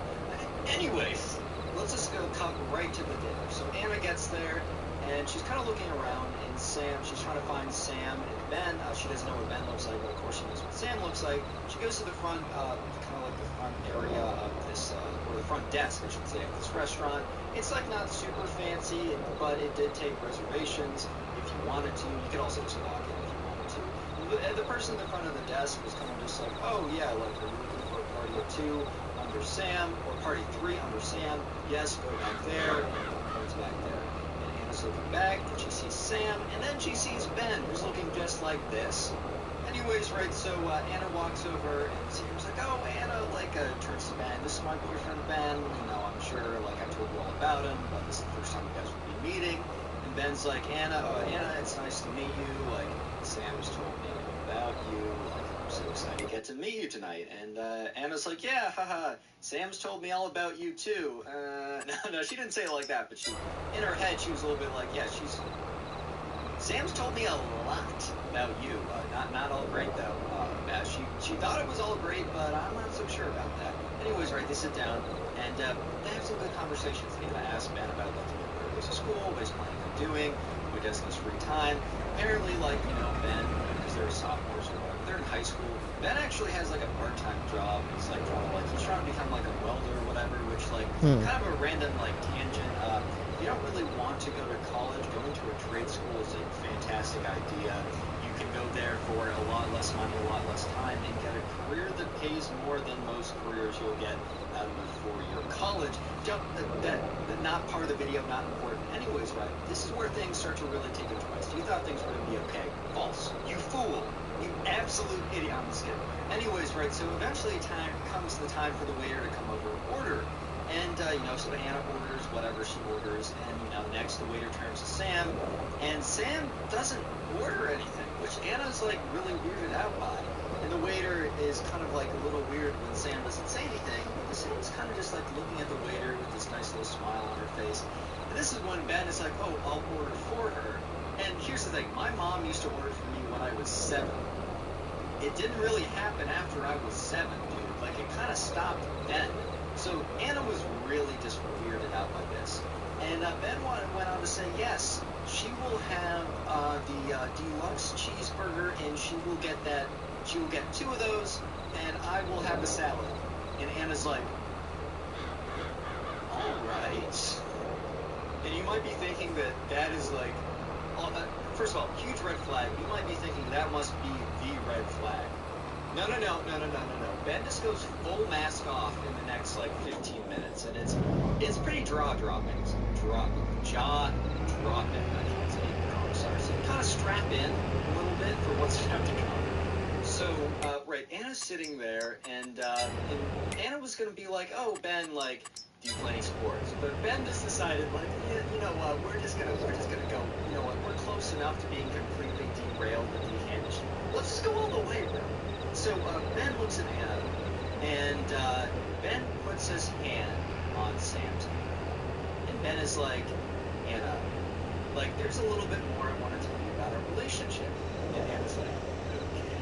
Anyways, let's just go cut right to the dinner. So Anna gets there and she's kind of looking around and she's trying to find Sam and Ben. She doesn't know what Ben looks like, but of course she knows what Sam looks like. She goes to the front, kind of like the front area of this, or the front desk, I should say, of this restaurant. It's like not super fancy, but it did take reservations if you wanted to. You could also just walk in if you wanted to. The person at the front of the desk was kind of just like, oh yeah, like are you looking for a party of 2 under Sam, or party 3 under Sam? Yes, go back there, and points back there. And Anna's looking back, and she sees Sam, and then she sees Ben, who's looking just like this. Anyways, right, so Anna walks over, and Sam's like, oh, Anna, like, turns to Ben, this is my boyfriend, Ben, you know, I'm sure, like, I told you all about him, but this is the first time you guys will be meeting. And Ben's like, Anna, it's nice to meet you, like, Sam's told me about you, like, I'm so excited to get to meet you tonight. And Anna's like, yeah, haha, Sam's told me all about you, too. No, she didn't say it like that, but in her head, she was a little bit like, yeah, Sam's told me a lot about you. Not all great, though. She thought it was all great, but I'm not so sure about that. Anyways, right, they sit down, and they have some good conversations. Anna asks Ben about where he goes to school, what he's planning on doing, what he does in his free time. Apparently, like, you know, Ben, because they're sophomores or whatever, they're in high school. Ben actually has, like, a part-time job. He's trying to become, like, a welder or whatever, which, like, kind of a random, like, tangent. If you don't really want to go to college, going to a trade school is a fantastic idea. You can go there for a lot less money, a lot less time, and get a career that pays more than most careers you'll get out of a four-year college. That not part of the video, not important. Anyways, right, this is where things start to really take a twist. You thought things were going to be okay. False. You fool. You absolute idiot. I'm just kidding. Anyways, right, so eventually comes the time for the waiter to come over and order. And, so Anna orders whatever she orders, and, next the waiter turns to Sam, and Sam doesn't order anything, which Anna's, really weirded out by. And the waiter is kind of, a little weird when Sam doesn't say anything, because Sam's kind of just, looking at the waiter with this nice little smile on her face. And this is when Ben is like, oh, I'll order for her. And here's the thing, my mom used to order for me when I was 7. It didn't really happen after I was 7, dude. It kind of stopped then. So Anna was really just weirded out by this. And Ben went on to say, yes, she will have the deluxe cheeseburger, and she will get 2 of those, and I will have a salad. And Anna's like, all right. And you might be thinking that is first of all, huge red flag. You might be thinking that must be the red flag. No. Ben just goes full mask off in the next 15 minutes, and it's pretty jaw-dropping. Jaw-dropping. I can't say it. I'm sorry. So kind of strap in a little bit for what's about to come. So, Anna's sitting there, and Anna was gonna be like, oh, Ben, do you play any sports? But Ben just decided, we're just gonna go. You know what? We're close enough to being completely derailed and dehinged. Let's just go all the way, bro. So Ben looks at Anna, and Ben puts his hand on Sam's hand. And Ben is like, Anna, there's a little bit more I want to tell you about our relationship. And Anna's like, okay,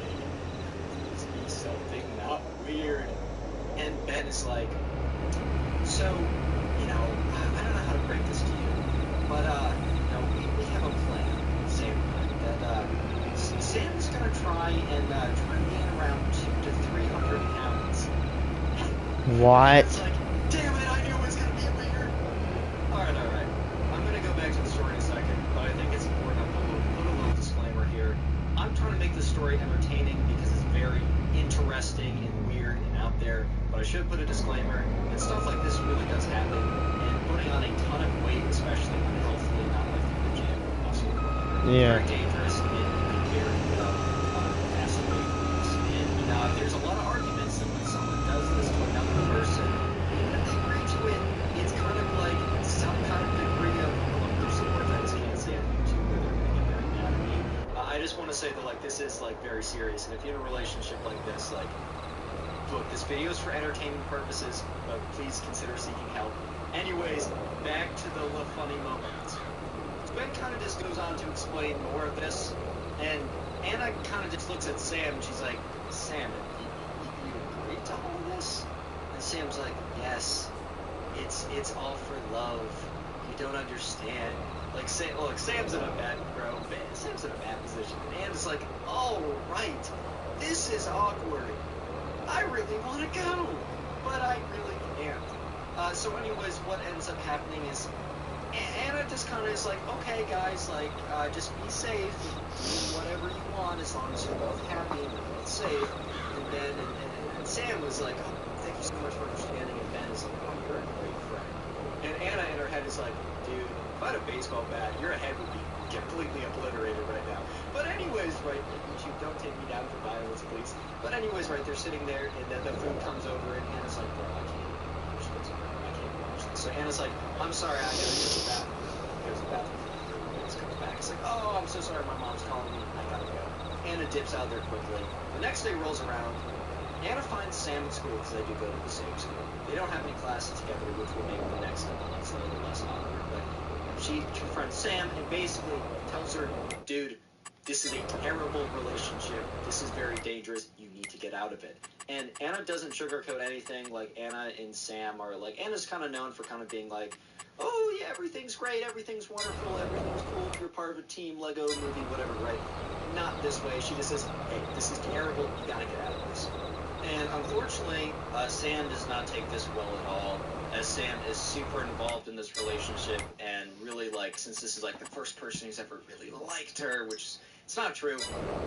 please be something not weird. And Ben is like, so, I don't know how to break this to you, but, we have a plan, Sam and I, that, Sam's gonna try and gain around 200 to 300 pounds. What? It's like, damn it, I knew it was gonna be weird. Alright. I'm gonna go back to the story in a second, but I think it's important to put a little disclaimer here. I'm trying to make this story entertaining because it's very interesting and weird and out there, but I should put a disclaimer that stuff like this really does happen, and putting on a ton of weight, especially unhealthily, not from the gym or muscle or whatever, Yeah. very dangerous and very massive weight loss. And there's a lot of arguments that when someone does this to another person, when they agree to it, it's kind of like some kind of degree of support that I can't say on YouTube where they're going to get very mad at me. I just want to say that this is very serious, and if you're in a relationship like this, look, this video is for entertaining purposes, but please consider seeking help. Anyways, back to the funny moments. Ben kind of just goes on to explain more of this, and Anna kind of just looks at Sam, and she's like, Sam, you agreed to all this? And Sam's like, yes, it's all for love. You don't understand. Sam's in a bad Sam's in a bad position, and Anna's like, oh, right, this is awkward. I really want to go, but I really can't. So anyways, what ends up happening is Anna just kind of is like, okay, guys, just be safe, do whatever you want as long as you're both happy and you're both safe. And Ben and Sam was like, oh, thank you so much for understanding. And Ben is like, oh, you're a great friend. And Anna in her head is like, dude, if I had a baseball bat, your head would be completely obliterated right now. But anyways, YouTube, don't take me down for violence, please. But anyways, they're sitting there, and then the food comes over, and Anna's like, bro, I can't watch this. So Anna's like, I'm sorry, I gotta go to the bathroom. Goes to the bathroom. Anna comes back. It's like, oh, I'm so sorry, my mom's calling me. I gotta go. Anna dips out there quickly. The next day rolls around. Anna finds Sam at school because they do go to the same school. They don't have any classes together, which will make the next couple months a little less awkward. But she confronts Sam and basically tells her, dude, this is a terrible relationship. This is very dangerous. You need to get out of it. And Anna doesn't sugarcoat anything. Anna and Sam are Anna's kind of known for kind of being like, oh yeah, everything's great, everything's wonderful, everything's cool, you're part of a team, Lego movie, whatever, right? Not this way. She just says, hey, this is terrible, you gotta get out of this. And unfortunately, Sam does not take this well at all, as Sam is super involved in this relationship, and really since this is the first person who's ever really liked her, which It's not true.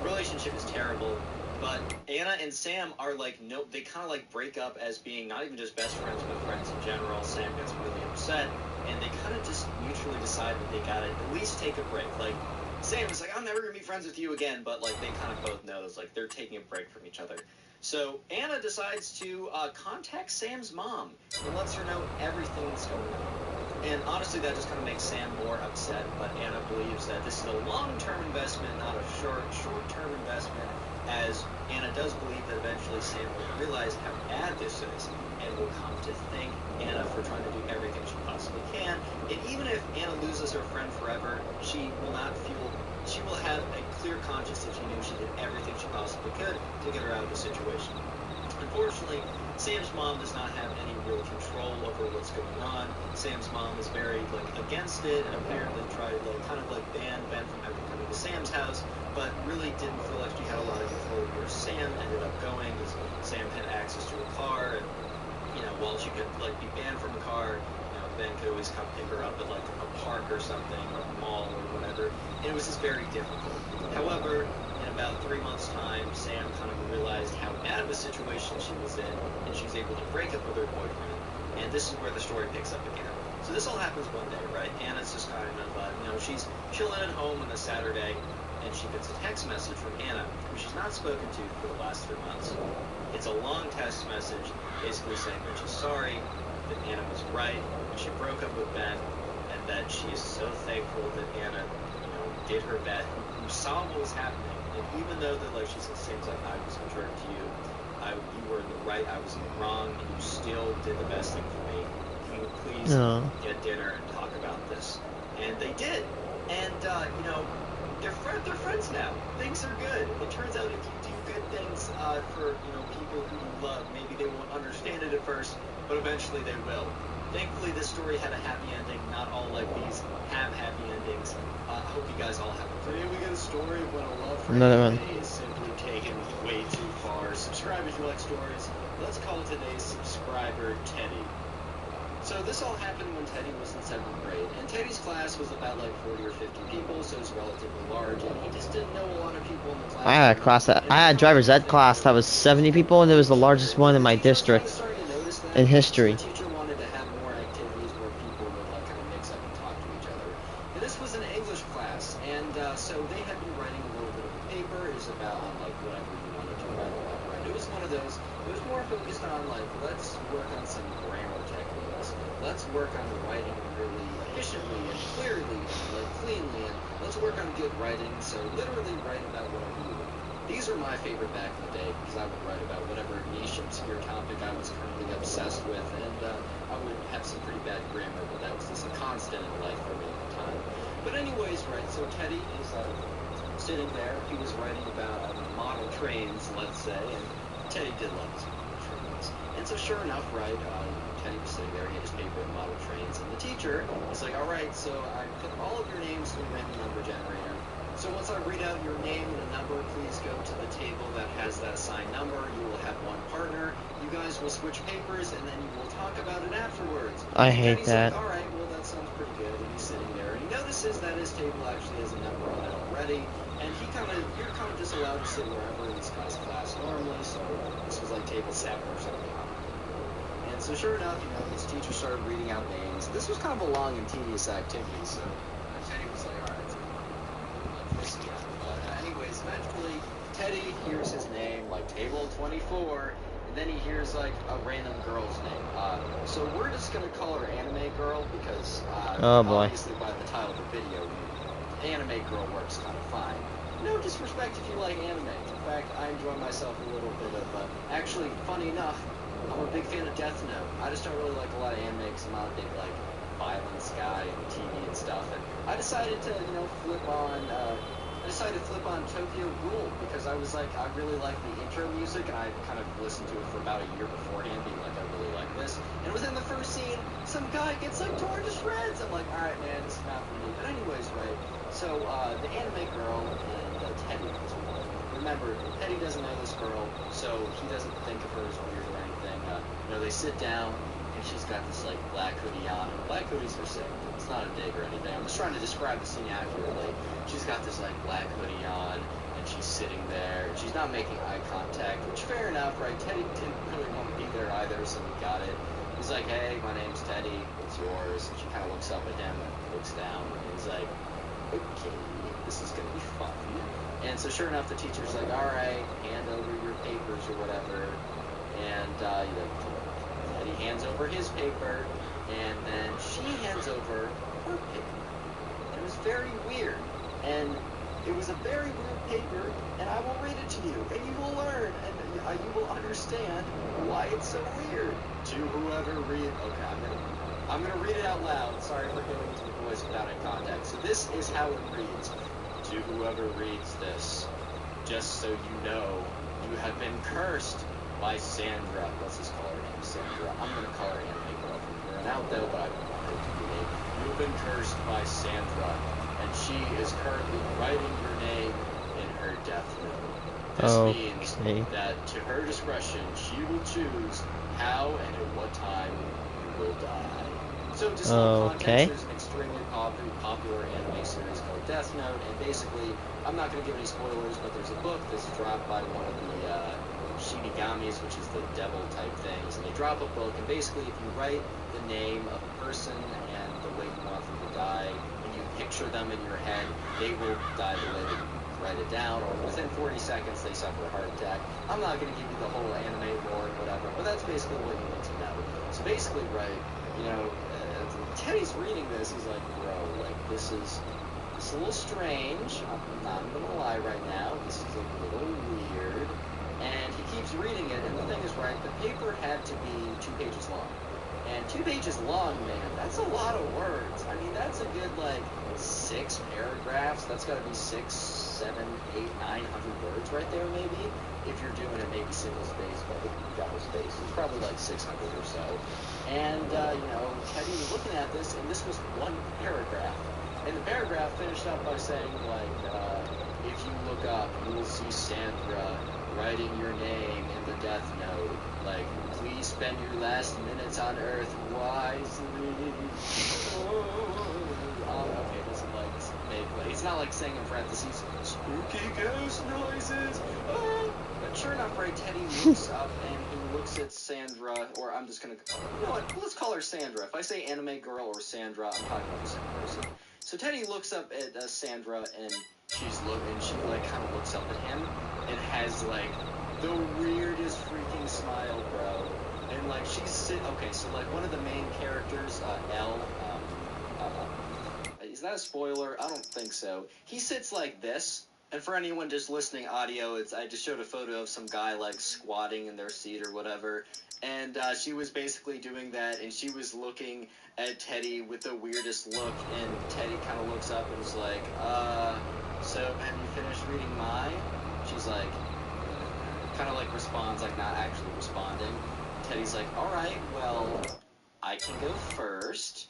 Relationship is terrible. But Anna and Sam are like, no, they kind of like break up as being not even just best friends, but friends in general. Sam gets really upset, and they kind of just mutually decide that they gotta at least take a break. Like, Sam is like, I'm never gonna be friends with you again, but like they kind of both know it's like they're taking a break from each other. So Anna decides to contact Sam's mom and lets her know everything that's going on. And honestly, that just kind of makes Sam more upset. But Anna believes that this is a long-term investment, not a short-term investment, as Anna does believe that eventually Sam will realize how bad this is and will come to thank Anna for trying to do everything she possibly can. And even if Anna loses her friend forever, she will have a clear conscience that she knew she did everything she possibly could to get her out of the situation. Unfortunately, Sam's mom does not have any real control over what's going on. Sam's mom is very against it and apparently tried to kind of ban Ben from ever coming to Sam's house, but really didn't feel like she had a lot of control over where Sam ended up going, because Sam had access to a car, and while she could be banned from a car, Ben could always come pick her up at a park or something, or a mall or whatever. And it was just very difficult. However, in about 3 months' time, Sam kind of realized how bad of a situation she was in, and she was able to break up with her boyfriend. And this is where the story picks up again. So this all happens one day, right? Anna's just kind of, she's chilling at home on a Saturday, and she gets a text message from Anna, who she's not spoken to for the last 3 months. It's a long text message, basically saying that she's sorry, that Anna was right, she broke up with Ben, and that she is so thankful that Anna, did her best, who saw what was happening, and even though that she said things like, I was a jerk to you, you were in the right, I was in the wrong, and you still did the best thing for me. Can you please get dinner and talk about this? And they did, and they're friends now. Things are good. It turns out if you do good things for people who you love, maybe they won't understand it at first, but eventually they will. Thankfully, this story had a happy ending. Not all these have happy endings. I hope you guys all have a great. Today we get a story of when a love for anime is simply taken way too far. Subscribe if you like stories. Let's call today's subscriber Teddy. So this all happened when Teddy was in 7th grade, and Teddy's class was about 40 or 50 people, so it was relatively large, and he just didn't know a lot of people in the class. I had a driver's ed class that was 70 people, and it was the largest one in my district in history. The teacher wanted to have more activities where people would kind of mix up and talk to each other. And this was an English class, and so they had been writing a little bit of a paper. It was about whatever you wanted to write about, right? It was one of those. It was more focused on let's work on some grammar techniques. Let's work on writing really efficiently and clearly and cleanly, and let's work on good writing. So literally write about whatever you want. These were my favorite back in the day, because I would write about whatever niche, obscure topic I was currently obsessed with, and I would have some pretty bad grammar, but that was just a constant in life for me at the time. But anyways, right, so Teddy is sitting there. He was writing about model trains, let's say, and Teddy did love his model trains. And so sure enough, right, Teddy was sitting there, he had his paper of model trains, and the teacher was like, all right, so I put all of your names in the random number generator. So once I read out your name and a number, please go to the table that has that assigned number. You will have one partner. You guys will switch papers, and then you will talk about it afterwards. I hate that. Like, all right, well, that sounds pretty good. And he's sitting there, and he notices that his table actually has a number on it already. And you're kind of just allowed to sit wherever in this guy's class normally. So this was table 7 or something. And so sure enough, this teacher started reading out names. This was kind of a long and tedious activity, so Teddy was like, all right. But anyways, eventually Teddy hears his name, table 24, and then he hears a random girl's name. So we're just gonna call her Anime Girl, because obviously by the title of the video, Anime Girl works kind of fine. No disrespect if you like anime. In fact, I enjoy myself a little bit of. Actually, funny enough, I'm a big fan of Death Note. I just don't really like a lot of anime because I'm not a big violence guy and TV and stuff, and I decided to flip on Tokyo Ghoul, because I was I really like the intro music, and I kind of listened to it for about a year beforehand, being I really like this, and within the first scene some guy gets torn to shreds. I'm like, alright man, this is not for me. But anyways, right, so the Anime Girl and Teddy, remember, Teddy doesn't know this girl, so he doesn't think of her as weird or anything. They sit down, and she's got this like black hoodie on. And black hoodies are sick. It's not a dig or anything. I'm just trying to describe the scene accurately. She's got this like black hoodie on, and she's sitting there. She's not making eye contact, which fair enough, right? Teddy didn't really want to be there either, so we got it. He's like, hey, my name's Teddy. What's yours? And she kind of looks up at him and looks down, and he's like, okay, this is gonna be fun. And so sure enough, the teacher's like, all right, hand over your papers or whatever. And Teddy hands over his paper, and then she hands over her paper. And it was very weird. And it was a very weird paper, and I will read it to you, and you will learn, and you will understand why it's so weird. To whoever I'm gonna read it out loud. Sorry for going into the voice without any context. So this is how it reads. To whoever reads this, just so you know, you have been cursed by Sandra. Let's just call her name Sandra. I'm gonna call her Anime Girl from here on out though, but I don't want her to be named. You've been cursed by Sandra, and she is currently writing your name in her death note. This means that to her discretion, she will choose how and at what time you will die. So just context, there's an extremely popular anime series called Death Note, and basically, I'm not going to give any spoilers, but there's a book that's dropped by one of the Shinigamis, which is the devil type things, and they drop a book, and basically if you write the name of a person and the way you want them to die, and you picture them in your head, they will die the way that you write it down, or within 40 seconds they suffer a heart attack. I'm not going to give you the whole anime lore or whatever, but that's basically what you need to know. So basically, right, Teddy's reading this, he's like, bro, like, this is a little strange, I'm not gonna lie right now, this is a little weird, and he keeps reading it, and the thing is, right, the paper had to be 2 pages long, and 2 pages long, man, that's a lot of words. I mean, that's a good, like, 6 paragraphs, that's gotta be 6, 7, 8, 900 words right there, maybe, if you're doing it maybe single space, but double space, it's probably like 600 or so. And, Teddy was looking at this, and this was one paragraph. And the paragraph finished up by saying, like, if you look up, you will see Sandra writing your name in the death note. Like, please spend your last minutes on Earth wisely. Okay, it doesn't like maybe. It's not like saying in parentheses, spooky ghost noises. But sure enough, right, Teddy looks up and he looks at Sandra, or I'm just gonna, you know what, let's call her Sandra. If I say Anime Girl or Sandra, I'm talking about the same person. So Teddy looks up at Sandra, and she like kind of looks up at him, and has like the weirdest freaking smile, bro. And like okay, so like one of the main characters, L, is that a spoiler? I don't think so. He sits like this. And for anyone just listening audio, I just showed a photo of some guy like squatting in their seat or whatever, and she was basically doing that, and she was looking at Teddy with the weirdest look, and Teddy kind of looks up and is like, so have you finished reading mine? She's like, kind of like responds, like not actually responding. Teddy's like, alright, well, I can go first.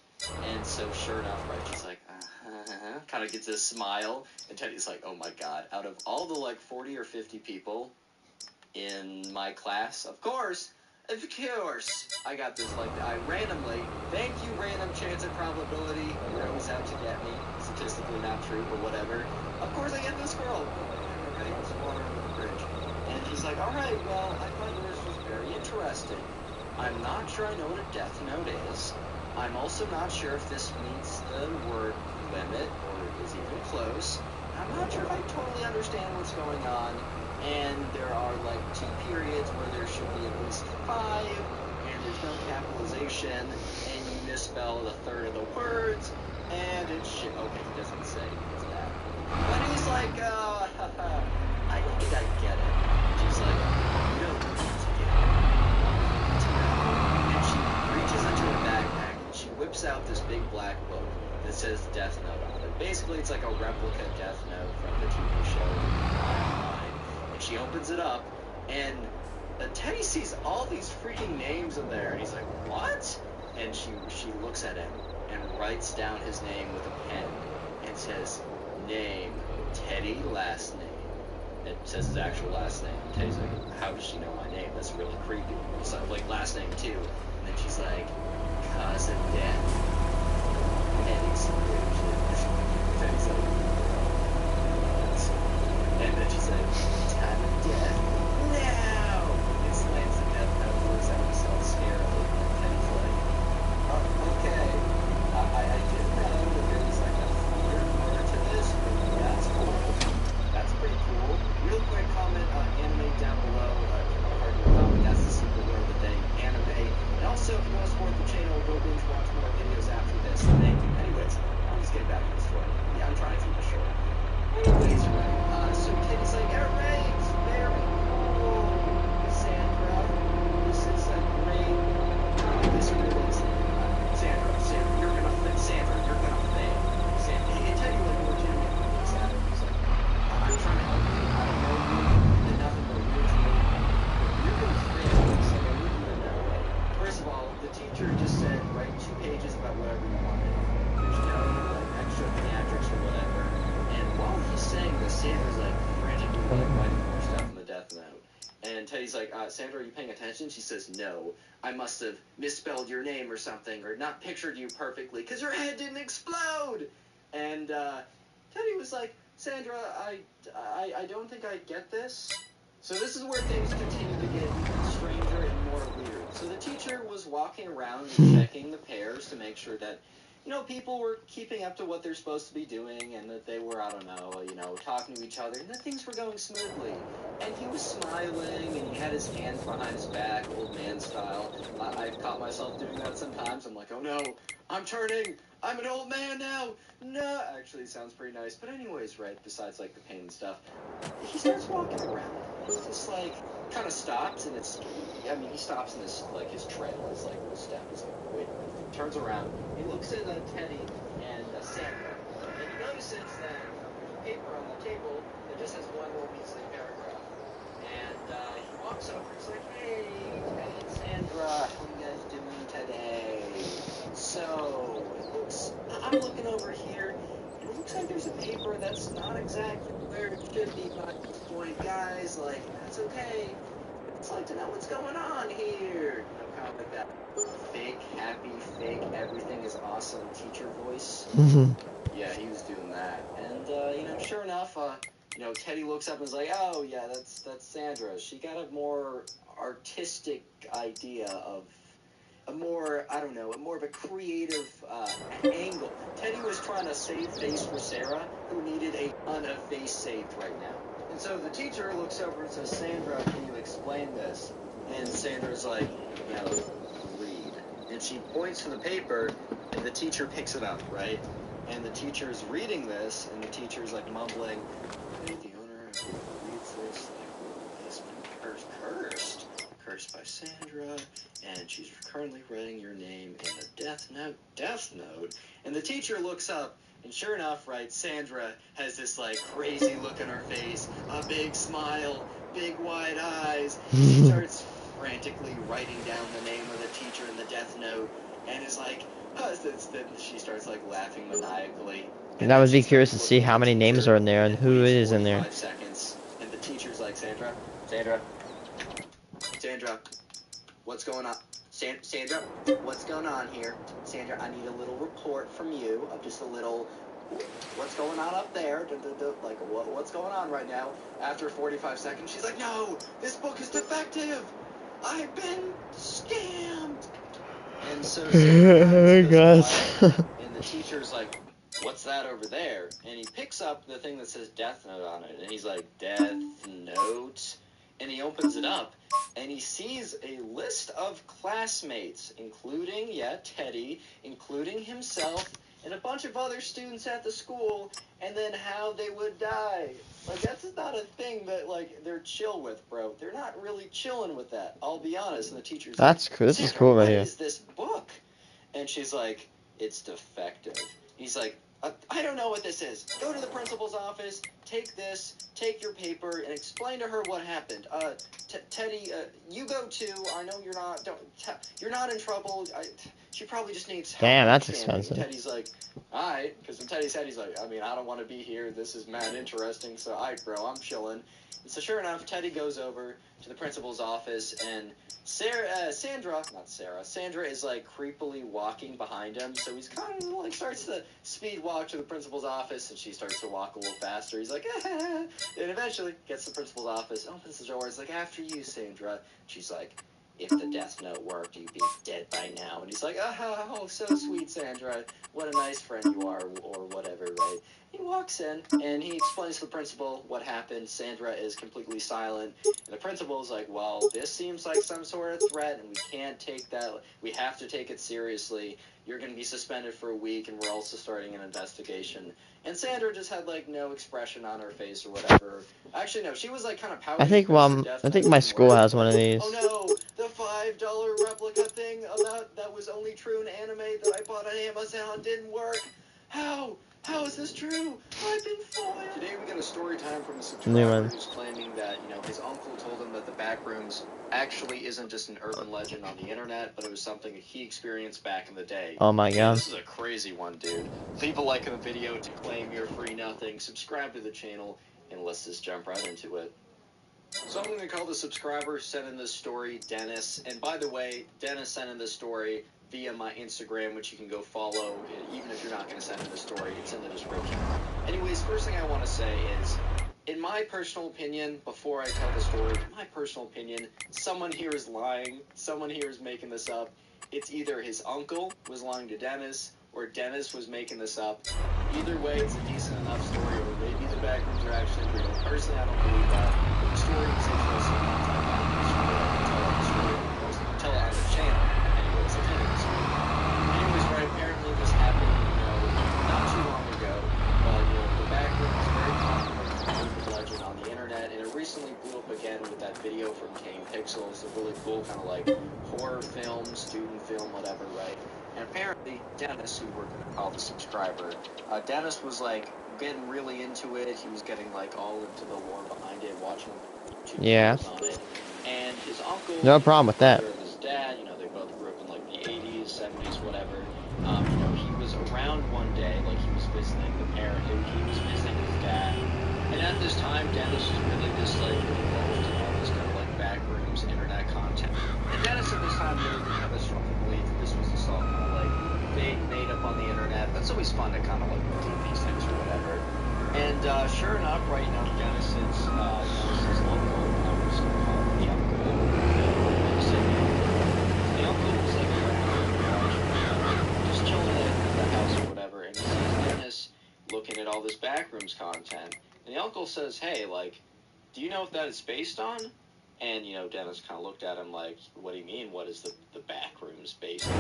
And so sure enough, right, she's like, kind of gets a smile, and Teddy's like, oh my god, out of all the like 40 or 50 people in my class, of course, I got this, like, I randomly, thank you random chance and probability, you're always out to get me, statistically not true, but whatever, of course I get this girl, right, it's water under the bridge, and he's like, alright, well, I thought yours was very interesting, I'm not sure I know what a death note is, I'm also not sure if this meets the word limit or is even close. I'm not sure if I totally understand what's going on. And there are like 2 periods where there should be at least 5, and there's no capitalization, and you misspell a third of the words, and it's shit. Okay, he doesn't say it's that. But he's like, I think I get it. She's like, you don't need to get it. And she reaches into her backpack. She whips out this big black book that says Death Note on it. Basically, it's like a replica Death Note from the TV show online. And she opens it up, and Teddy sees all these freaking names in there, and he's like, what? And she looks at him and writes down his name with a pen and says, name, Teddy, last name. It says his actual last name. And Teddy's like, how does she know my name? That's really creepy. He's like last name too. And then she's like, cause of death. Teddy's Teddy's like, what? And then she's like, time of death now. It slams the death note towards him. He's all scared. And Teddy's like, oh, okay. I didn't know that there was like a weird order to this, but that's cool. That's pretty cool. Real quick comment, anime down below. Part of your comment, that's the secret word of the day, anime. And also, if you want to support the channel, go binge watch more videos after this. Thank you. Anyways, I'm just getting back to the story. Yeah, I'm trying to keep it short. Anyways, right. So Teddy's like, alright, very cool. Sandra, this is a great. This really is. Sandra, you're gonna fail. Sandra, you're gonna fail. Sandra, hey, Teddy, like, legitimately looks at him. He's like, I'm trying to help you. I don't know you. You did nothing but weird to me. You're gonna fail. It's like, I wouldn't even know. First of all, the teacher just said, write 2 pages about whatever you wanted. There's no, like, extra theatrics or whatever. And while he's saying this, Sandra's, like, frantically, like, writing more stuff in the death note. And Teddy's like, Sandra, are you paying attention? She says, no. I must have misspelled your name or something, or not pictured you perfectly, because your head didn't explode! And, Teddy was like, Sandra, I don't think I get this. So this is where things continue to get even stranger and more weird. So the teacher was walking around and checking the pairs to make sure that, you know, people were keeping up to what they're supposed to be doing, and that they were, I don't know, you know, talking to each other, and that things were going smoothly. And he was smiling, and he had his hands behind his back, old man style. I've caught myself doing that sometimes. I'm like, oh no, I'm turning. I'm an old man now. No, actually, it sounds pretty nice. But anyways, right, besides, like, the pain and stuff, he starts walking around. He's just, like, kind of stops, and it's, I mean, he stops in this, like, his trail, his, like, little step. He's like, wait, turns around. He looks at Teddy and Sandra, and he notices that there's a paper on the table that just has one little measly paragraph. And he walks over, he's like, hey, Teddy and Sandra, how are you guys doing today? So, I'm looking over here, and it looks like there's a paper that's not exactly where it should be by this point. Guys, like, that's okay. I'd like to know what's going on here. You know, kind of like that fake, happy, fake, everything is awesome teacher voice. Yeah, he was doing that. And, you know, sure enough, you know, Teddy looks up and is like, oh, yeah, that's Sandra. She got a more artistic idea of a more, I don't know, a more of a creative angle. Teddy was trying to save face for Sarah, who needed a ton of face saved right now. And so the teacher looks over and says, Sandra, can you explain this? And Sandra's like, you know, read. And she points to the paper, and the teacher picks it up, right? And the teacher's reading this, and the teacher's like mumbling, hey, the owner who reads this, like, has been cursed by Sandra, and she's currently writing your name in a death note. And the teacher looks up, and sure enough, right, Sandra has this, like, crazy look on her face, a big smile, big wide eyes. She starts frantically writing down the name of the teacher in the death note, and is like, then she starts, like, laughing maniacally. And I would be curious to see how many names are in there and who is in there. 5 seconds, and the teacher's like, Sandra, what's going on? Sandra, what's going on here? Sandra, I need a little report from you of just a little, what's going on up there? Like, what's going on right now? After 45 seconds, she's like, no, this book is defective. I've been scammed. And so Sandra goes quiet, and the teacher's like, what's that over there? And he picks up the thing that says Death Note on it, and he's like, Death Note? And he opens it up, and he sees a list of classmates, including, Teddy, including himself, and a bunch of other students at the school, and then how they would die. Like, that's not a thing that, like, they're chill with, bro. They're not really chilling with that, I'll be honest. And the teacher's That's like, cool. This is cool right here. What is this book? And she's like, it's defective. He's like, I don't know what this is. Go to the principal's office, take this, take your paper, and explain to her what happened. Teddy, you go too. I know you're not. You're not in trouble. She probably just needs help. Damn, that's understanding." expensive. And Teddy's like, alright, because in Teddy's head, he's like, I mean, I don't want to be here. This is mad interesting. So, alright, bro, I'm chilling. And so, sure enough, Teddy goes over to the principal's office, and Sandra is like creepily walking behind him. So he's kind of like starts to speed walk to the principal's office, and she starts to walk a little faster. He's like, and eventually gets to the principal's office, opens the door. He's like, after you, Sandra. She's like, if the death note worked, you'd be dead by now. And he's like, oh, so sweet, Sandra. What a nice friend you are, or whatever, right? He walks in, and he explains to the principal what happened. Sandra is completely silent. And the principal is like, well, this seems like some sort of threat, and we can't take that. We have to take it seriously. You're going to be suspended for a week, and we're also starting an investigation. And Sandra just had, like, no expression on her face or whatever. Actually, no, she was, like, kind of pouting. I think my school has one of these. Oh, no, the $5 replica thing that was only true in anime that I bought on Amazon didn't work. How? How is this true? I've been foiled. Today we got a story time from a subscriber who's claiming that, his uncle told him that the backrooms actually isn't just an urban legend on the internet, but it was something that he experienced back in the day. Oh my god. This is a crazy one, dude. Leave a like on the video to claim your free nothing, subscribe to the channel, and let's just jump right into it. So I'm going to call the subscriber sent in this story Dennis. And by the way, Dennis sent in this story via my Instagram, which you can go follow, even if you're not going to send in the story. It's in the description. Anyways, first thing I want to say is, in my personal opinion, before I tell the story, in my personal opinion, someone here is lying. Someone here is making this up. It's either his uncle was lying to Dennis, or Dennis was making this up. Either way, it's a decent enough story, or maybe the backrooms are actually real. Personally, I don't believe that. The story was interesting enough to tell it on the channel. Anyways, I think it's real. Anyways, right, apparently this happened, not too long ago. But, the backroom is very popular urban legend on the internet, and it recently blew up again with that video from Kane Pixels, the really cool kind of like horror film, student film, whatever, right? And apparently, Dennis, who we're going to call the subscriber, Dennis was, like, getting really into it. He was getting, like, all into the lore behind it, watching YouTube videos on it. And his uncle... No problem with that. His dad, they both grew up in, like, the 80s, 70s, whatever. He was around one day, like, he was visiting the parent. He was visiting his dad. And at this time, Dennis was really just, like, involved in all this kind of, like, backrooms, internet content. And Dennis at this time really didn't have a strong belief that this was just all kind of, like, fake, made up on the internet. But it's always fun to kind of, like, believe these things or whatever. And, sure enough, right now, Dennis's uncle, I'm just going to call him the uncle. The uncle was, like, just chilling at the house or whatever, and he sees Dennis looking at all this backrooms content. And the uncle says, hey, like, do you know what that is based on? And, Dennis kind of looked at him like, what do you mean? What is the backrooms based on?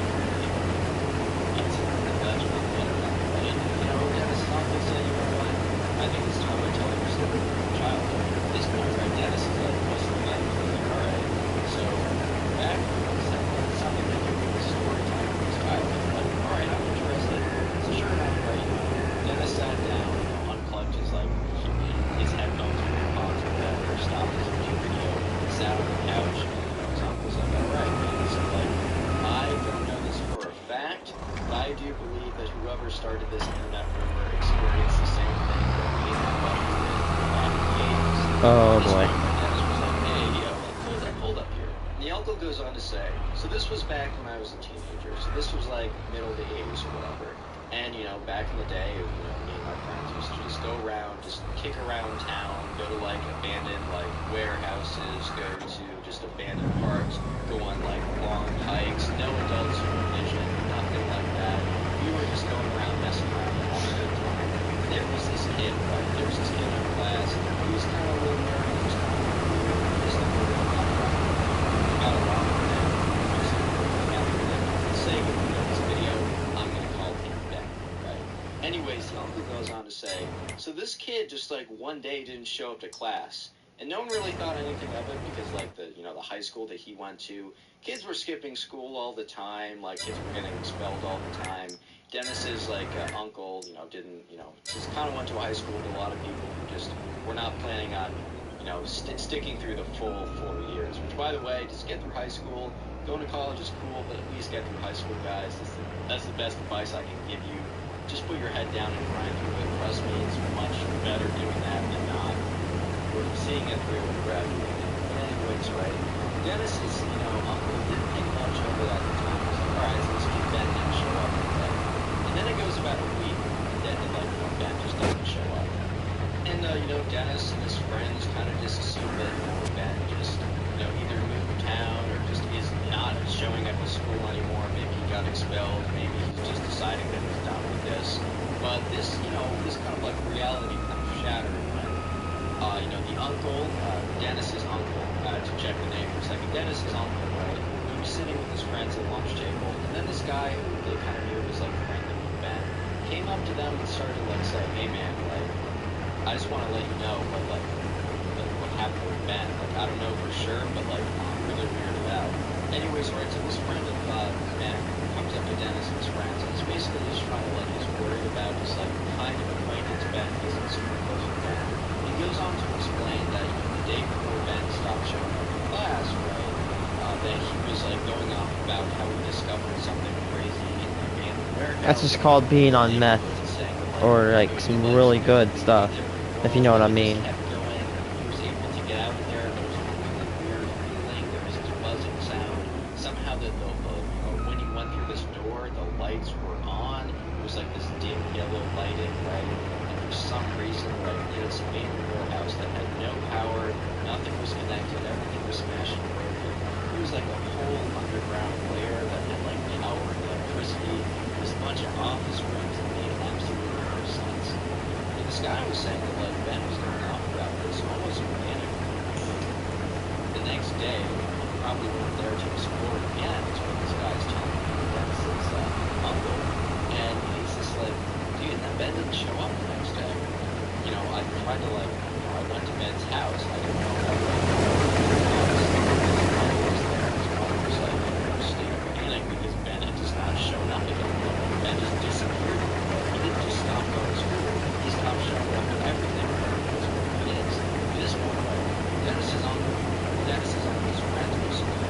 It's a legend on the internet. And, Dennis's uncle said, you know what? I think it's time I tell you your story from your childhood. At this point, right, Dennis is like, most of the men are like, alright. So, backrooms, that's something that can be a story time from his childhood. Like, alright, I'm interested. So, sure enough, right, Dennis sat down, unplugged his headphones from his pods or whatever, stopped his YouTube video, sat on the couch, and his uncle's like, alright, man. So, like, I don't know this for a fact, but I do believe that whoever started this internet rumor experienced the same thing that me and my buddy did back in the 80s. Oh boy. Dennis was like, hey, hold up here. And the uncle goes on to say, so this was back when I was a teenager, so this was like middle to 80s or whatever. And, back in the day, me and my friends used to just go around, just kick around town, go to, like, abandoned, like, warehouses, go to just abandoned parks, go on, like, long hikes, no adult supervision, nothing like that. We were just going around, messing around, and having a good time. And there was this kid, right? There was this kid in class. He was kind of a little nerdy, he was kind of weird, just like a little got along with him. Just together with him. For the sake of this video, I'm going to call him Ben, right? Anyways, the uncle goes on to say, so this kid just, like, one day didn't show up to class. And no one really thought anything of it because, like, the high school that he went to, kids were skipping school all the time, like, kids were getting expelled all the time. Dennis's, like, uncle, didn't, just kind of went to a high school with a lot of people who just were not planning on sticking through the full 4 years. Which, by the way, just get through high school. Going to college is cool, but at least get through high school, guys. That's the best advice I can give you. Just put your head down and grind through it. Trust me, it's much better doing that than not. We're seeing it through and graduating. But anyways, right? Dennis is, uncle didn't think much of it at the time. He's like, alright, so this kid Ben didn't show up today. And then it goes about a week, and then Ben just doesn't show up. And, Dennis and his friends kind of just assume that, Ben just, either moved town or just is not showing up at school anymore. Maybe he got expelled. Maybe he's just deciding that he's done with this. But this, this kind of reality kind of shattered when, the uncle, Dennis's uncle, to check the name for a second, Dennis's uncle, right? He was sitting with his friends at lunch table, and then this guy who they kind of knew was friendly with Ben came up to them and started saying, hey man, I just want to let you know what happened with Ben. I don't know for sure, but I'm really weirded out. Anyways, right, so this friend of Ben comes up to Dennis and his friends, and he's basically just trying to he's worried about this kind of acquaintance Ben isn't super close with Ben. He goes on to explain that the day before Ben stopped showing up in class, right, that he was going off about how he discovered something crazy in the abandoned warehouse. That's just called being on meth, or some really good stuff, if you know what I mean. He was able to get out of there. There was a really weird feeling. There was this buzzing sound. Somehow, when he went through this door, the lights were on. It was this dim yellow lighting, right? And for some reason, right, in this abandoned warehouse that had no power, nothing was connected, everything was smashed and broken. It was a whole underground layer that had power and electricity. This bunch of office rooms that made absolutely no sense. And this guy was saying that Ben was going off about this almost organically. The next day, he probably went there to explore it again. It's what this guy's telling me. That's his uncle. And he's just dude, that Ben didn't show up the next day. I tried to I went to Ben's house. I didn't know how because Ben had just not shown up again. Ben just disappeared. He didn't just stop going to school. He stopped showing up at everything. At this point, Dennis's uncle's friends basically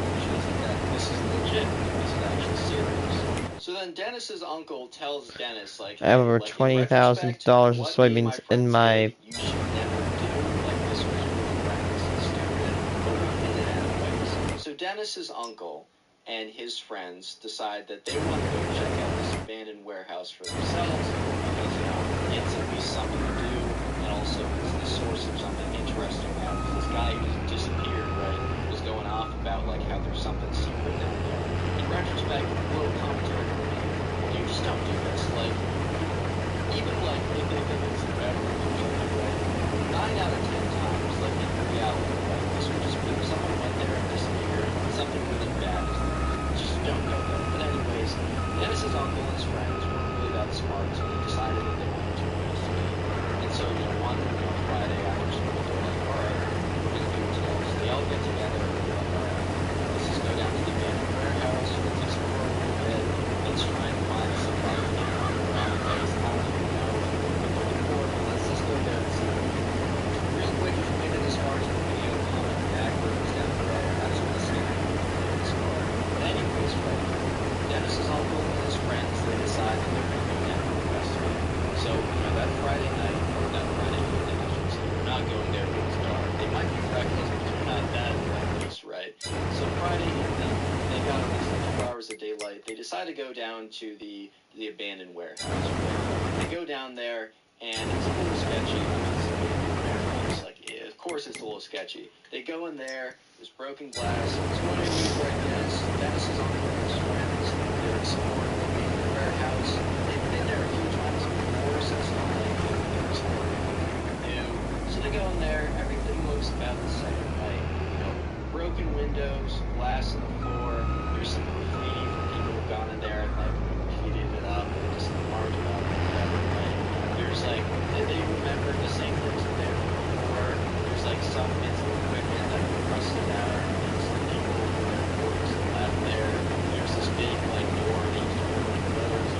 that this is legit. This is actually serious. So then Dennis's uncle tells Dennis I have over $20,000 of soybeans in my. You should never do. This was really reckless and stupid, but we did it anyways. So Dennis's uncle and his friends decide that they want to go check out this abandoned warehouse for themselves because, it's at least something to do, and also it's the source of something interesting now. Because this guy who just disappeared, right, was going off about how there's something secret down there. In retrospect, a little commentary for me. You just don't do this. Even if it's better, right, 9 out of 10 times, in reality, right, this would just be if someone went there and disappeared, something really bad is there. Just don't go there. But anyways, Dennis's uncle and his friends weren't really that smart, so they decided that they wanted to investigate. And so, one Friday afternoon, they're alright, we're going to do it today. So they all get together and they're alright, let's just go down to the abandoned warehouse, let's explore a little bit, let's try and find somebody around the place. I don't even know what they're looking for, but let's just go there and see. Real quick, if you made it this far into the video, comment back where it was down below. I just want to see this far. But anyways, right, Dennis's uncle and his friends, they decide that they're going to go down and investigate. So, that Friday night, or that Friday evening, I should say, they're not going there when it's dark. They might be reckless, but they're not that reckless, right? So Friday evening, they got at least 2 hours of daylight. They decide to go down to the abandoned warehouse. Right? They go down there, and it's a little sketchy. Of course it's a little sketchy. They go in there, there's broken glass. So what do right Dennis's uncle and his friends, they're exploring the abandoned warehouse. They've been there a few times before, so it's not they're exploring anything new. So they go in there, everything looks about the same, right? Broken windows, glass on the floor. There's some graffiti from people who've gone in there and graffitied it up and just marked it up and whatever, right? There's they remember the same things that they were before. There's some bits of equipment that were rusted out. There's some people with their forks left there. There's this big door that used to open doors.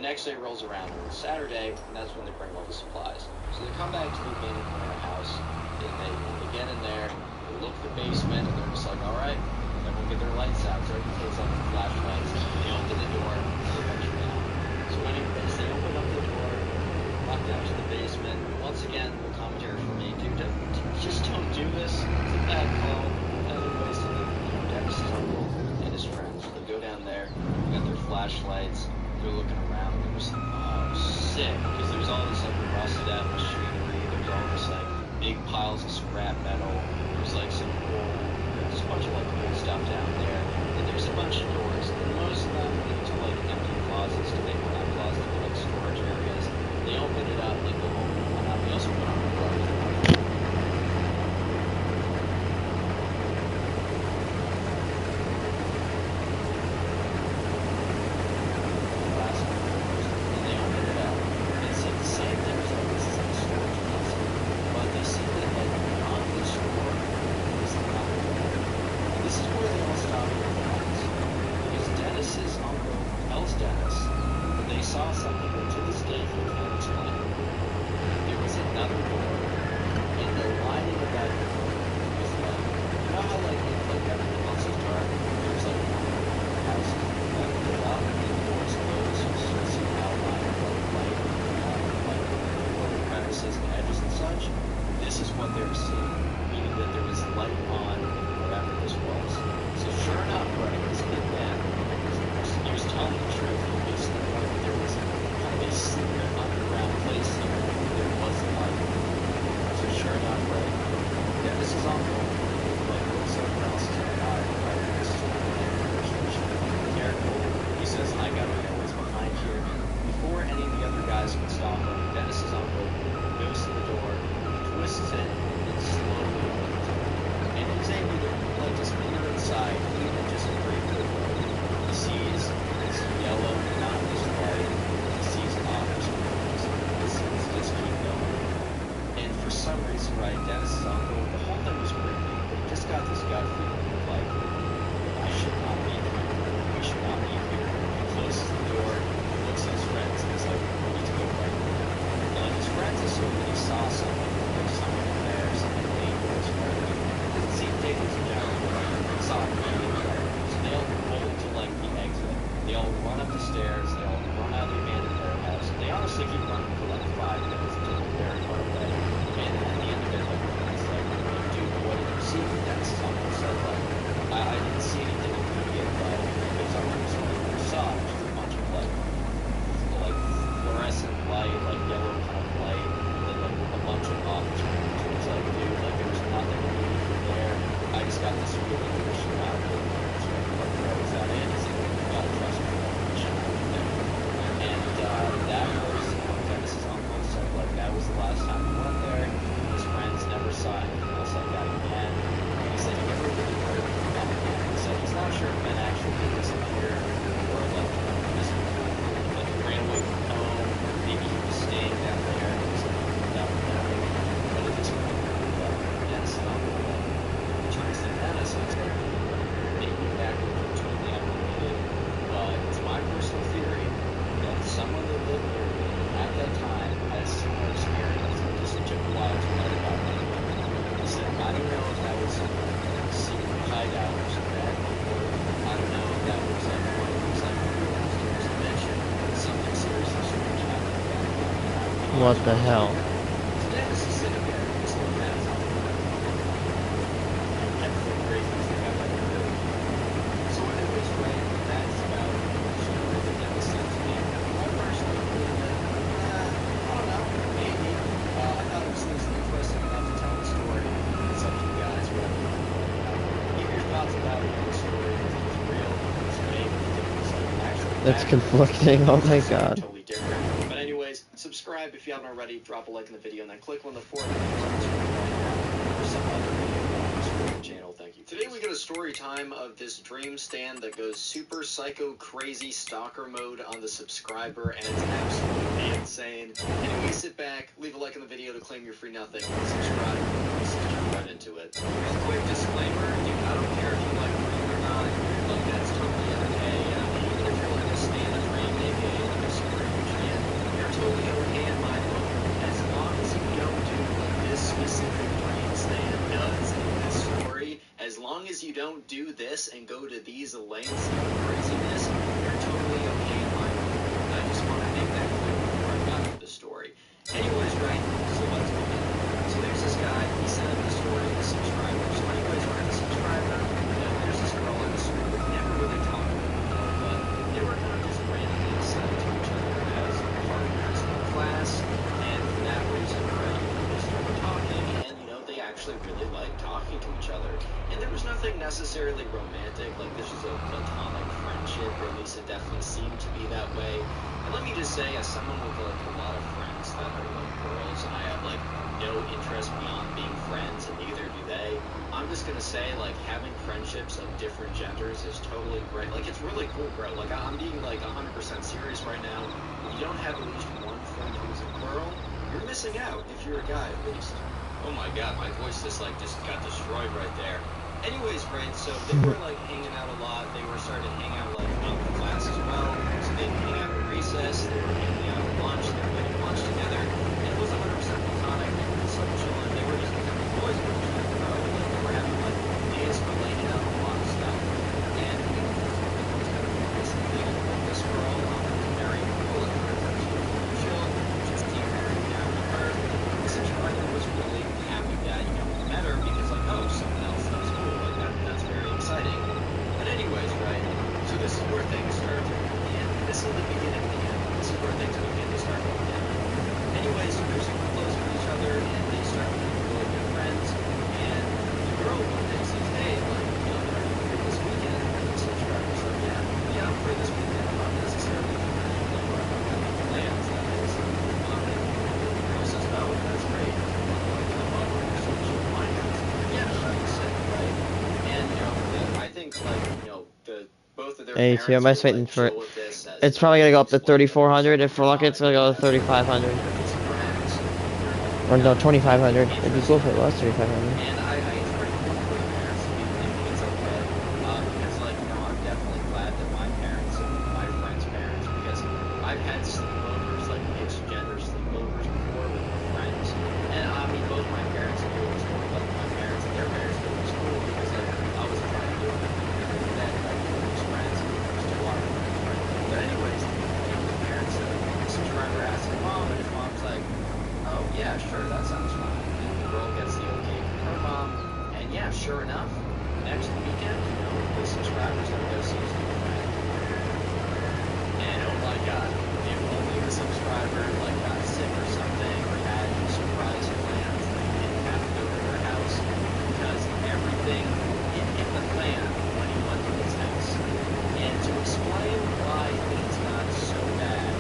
next day rolls around, and it's Saturday, and that's when they bring all the supplies. So they come back to the abandoned warehouse, and they get in there, they look at the basement, and they're just like, all right, everyone get their lights out. So everyone takes out their flashlights, they open the door, they venture out. So anyways, they open up the door, walk down to the basement. Once again, the commentary for me, dude, just don't do this. It's a bad call. Anyways, so Dennis's uncle and his friends, they go down there, they got their flashlights, they're looking around, and they're just like, oh, sick, because there's all this like rusted out machinery, there's all this like big piles of scrap metal, there's like some old, there's a bunch of like old stuff down there, and there's a bunch of doors, and most of them lead to like empty closets, to make not closets, but like storage areas. They open it up, they go open one up, they also put on a rug. Saw something that to this day he can't explain. There was another door, and the lighting of that door was like, you know how like everything else is dark, there's like one house that lit up, and the doors closed, so you see an outline of light, like the crevices and edges and such. This is what they were seeing, meaning that there was light on wherever this was. So sure enough, right, this kid man, he was telling the truth. He basically pointed that there was kind of a secret underground place here where there was light. So sure enough, right, Dennis's uncle, like when someone else is like, all right, this is what I'm doing. Careful. He says, I got my always behind here. Before any of the other guys can stop him, Dennis's uncle goes to the door, twists it, and slowly opens it. And he's able to like just peer inside, even just break the door. He sees this yellow, not this light. He sees others. He sees just keep going. And for some reason, right, Dennis's uncle, the whole thing was creepy, but he just got this gut feeling of like, I should not be here. We should not be here. He closes the door, he looks at his friends, and he's like, we need to go right now. And like his friends assume that he saw something, like someone there, something dangerous, right? It doesn't seem dangerous in general, but he saw it immediately, right? So they all bolt to like the exit. They all run up the stairs, they all run out of the abandoned warehouse. They honestly keep running for like 5 minutes until they're very far away. And at the end of it, like, it's like, dude, what did you see? Dennis's uncle said, like, I didn't see anything immediate, but his uncle was like, we saw just a bunch of like fluorescent light, like yellow kind of light, and then like a bunch of office rooms. And it's like, dude, like there was nothing immediately there. I just got this feeling that we should not go there. So like, where was that? And he's like, you gotta trust me, we should not go there. And that was, Dennis's uncle said, like, that was the last time he went there. His friends never saw anything else like that again. And he said he never really heard from Ben again. He said he's not sure if Ben actually did disappear or like like he ran away from home. Maybe he was staying down there and he was like without knowing. But at this point, Dennis's uncle turns to Dennis and he's like, maybe back when he told me I did. But it's my personal theory that someone that lived near me at that time had a similar experience and just took a while to write about it. He said, I don't know if that was some secret hideout or some bad people. I don't know if that was like one of these like weird dimension. Something seriously strange happened at that time. What the hell? So Dennis is sitting there just looking at his uncle. And everything crazy is like, I'm like, really? So anyways, right, that's about the story that Dennis said to me. I personally believe that, I don't know, maybe. I thought it was interesting enough to tell the story. It's up to you guys, whatever you want. Give your thoughts about it, the story, if it was real, if it was fake, if it was like actually That's happened. conflicting. Oh my Something god. totally different. But anyways, subscribe if you haven't already, drop a like in the video, and then click on the 4 buttons or some other video on the channel. Thank you. Today we got a story time of this dream stand that goes super psycho crazy stalker mode on the subscriber, and it's absolutely insane. Anyway, sit back, leave a like in the video to claim your free nothing, and subscribe. Let's just jump right into it. Real quick disclaimer, dude, I don't care if you like dream or not, like that's totally okay. Even if you're like a stand of dream, aka like a screen don't do this and go to these lengths of craziness, you're totally okay in my book. I just want to make that clear before I got into the story. Anyways, right, so let's begin. So there's this guy, he sent in the story, a subscriber. So anyways, right, a subscriber, there's this girl in the school that never really talked to them, but they were kind of just randomly assigned to each other as partners in class, and for that reason, right, they started talking, and, they actually really liked talking to each other. And there was nothing necessarily romantic, like this was a platonic friendship, or at least it definitely seemed to be that way. And let me just say, as someone with like a lot of friends that are like girls, and I have like no interest beyond being friends, and neither do they, I'm just gonna say, like, having friendships of different genders is totally great. Like, it's really cool, bro. Like, I'm being like 100% serious right now. If you don't have at least one friend who's a girl, you're missing out if you're a guy, at least. Oh my god, my voice just got destroyed right there. Anyways, right, so they were like hanging out a lot. They were starting to hang out like out in class as well. So they would hang out at recess. They were hanging out at lunch. They were getting lunch together. And it was 100% platonic. They were just like chilling. They were just becoming boys with each other, bro. Like, they were having like days related on a lot of stuff. And it was kind of a recent thing. Like this girl was very cool. Like her, she was chill. Just keep very down with her. The subscriber was really happy that, he met her because like, oh, someone else that's cool. Like that's very exciting. But anyways, right, so this is where things start to go in. This is the beginning of the end. This is where things begin to start going down. Anyways, they're super close with each other and they start becoming really good friends. And the girl one day says, hey, like, are you free this weekend? And the subscriber's like, yeah, I'm free this weekend. I'm not necessarily plans, that is. And the girl says, oh, that's great. Like, come over and just chill at my house. Yeah, that's sick, right? And, I think, like, both of their Hey, parents too, I'm were, just waiting like, for it. chill with this as It's probably gonna go up to explain it 3,400. If we're lucky, it's gonna go to 3,500. Or no, 2,500. It'd be cool if it was 3,500. And it's pretty cool for the parents to be thinking it's okay. Because, like, I'm definitely glad that my parents and my friends' parents, because I've had sleepovers, like mixed gender sleepovers before with my friends. And I mean, both my parents knew it was cool, like my parents and their parents knew it was cool because, like, I was trying to do it that, like, with friends, and there's still a lot of friends. But anyways, the parents, the subscriber asked his mom, and his mom's like, oh, yeah, sure, that sounds fine. And the girl gets the okay from her mom. And yeah, sure enough, next weekend, the subscriber's gonna go see his new friend. And oh my god, if only the subscriber like got sick or something or had surprise plans, they didn't have to go to her house because everything in the plan when he went to his house. And to explain why things got so bad,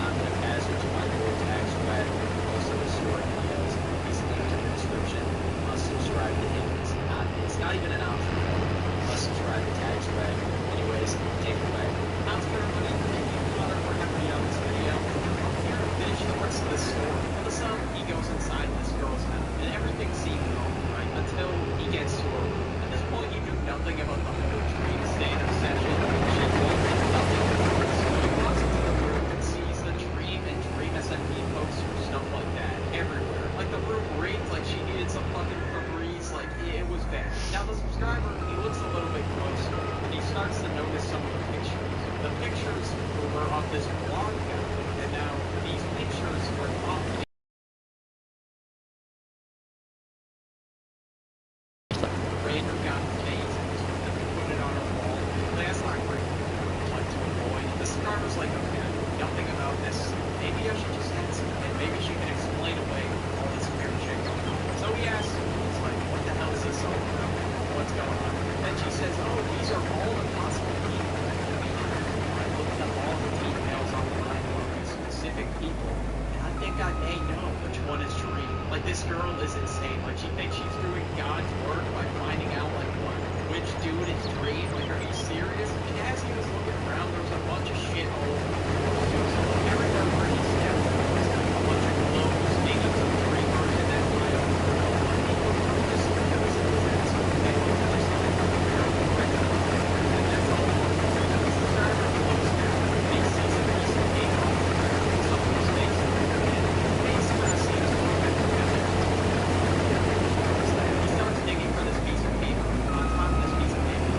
I'm gonna pass it to my boy Tax Red. Most of the story videos, he's linked in the description. Must subscribe to him. It's not even an option. Must subscribe to Tax Red. Anyways, take it away. How's everybody? Thank you, Father, for having me on this video. Here to finish the rest of this story. For the son, he goes inside this girl's house, and everything seems normal, right? Until he gets to her. At this point, he knew nothing about the whole dream state of session. She told him nothing. So he walks into the room and sees the dream and dream SMP posters, stuff like that, everywhere. Like the room reeked like she needed some fucking Febreze, like it was bad. Now the subscriber, he looks a little bit closer, and he starts to notice some of the pictures. The pictures were of this blonde guy, and now these pictures were off. Random guy's face, and put it on her wall. Like, that's not great. Like to avoid. The subscriber's like, okay, I know nothing about this. Maybe I should just ask him, and maybe she can explain away all this weird shit going on. So he asks her, he's like, what the hell is this all about? What's going on? And she says, oh, these are all the possible people that could be here. I looked up all the details online about these specific people, and I think I may know which one is Dream. Like, this girl is insane. Like, she thinks she's doing God's work by finding out, like, which dude is Dream. Like, are you serious? And as he was looking around, there was a bunch of shit all over the floor. Everywhere where he stepped, there was a bunch of clothes, maybe some Dreamers, and then I don't know. Like, people were just noticing his ass. And he was just like, and that's all. The subscriber looks down, and he sees a piece of cake on the ground, someone's face, and his face kind of seems to have been together. He starts digging for this piece of paper. On top of this piece of paper,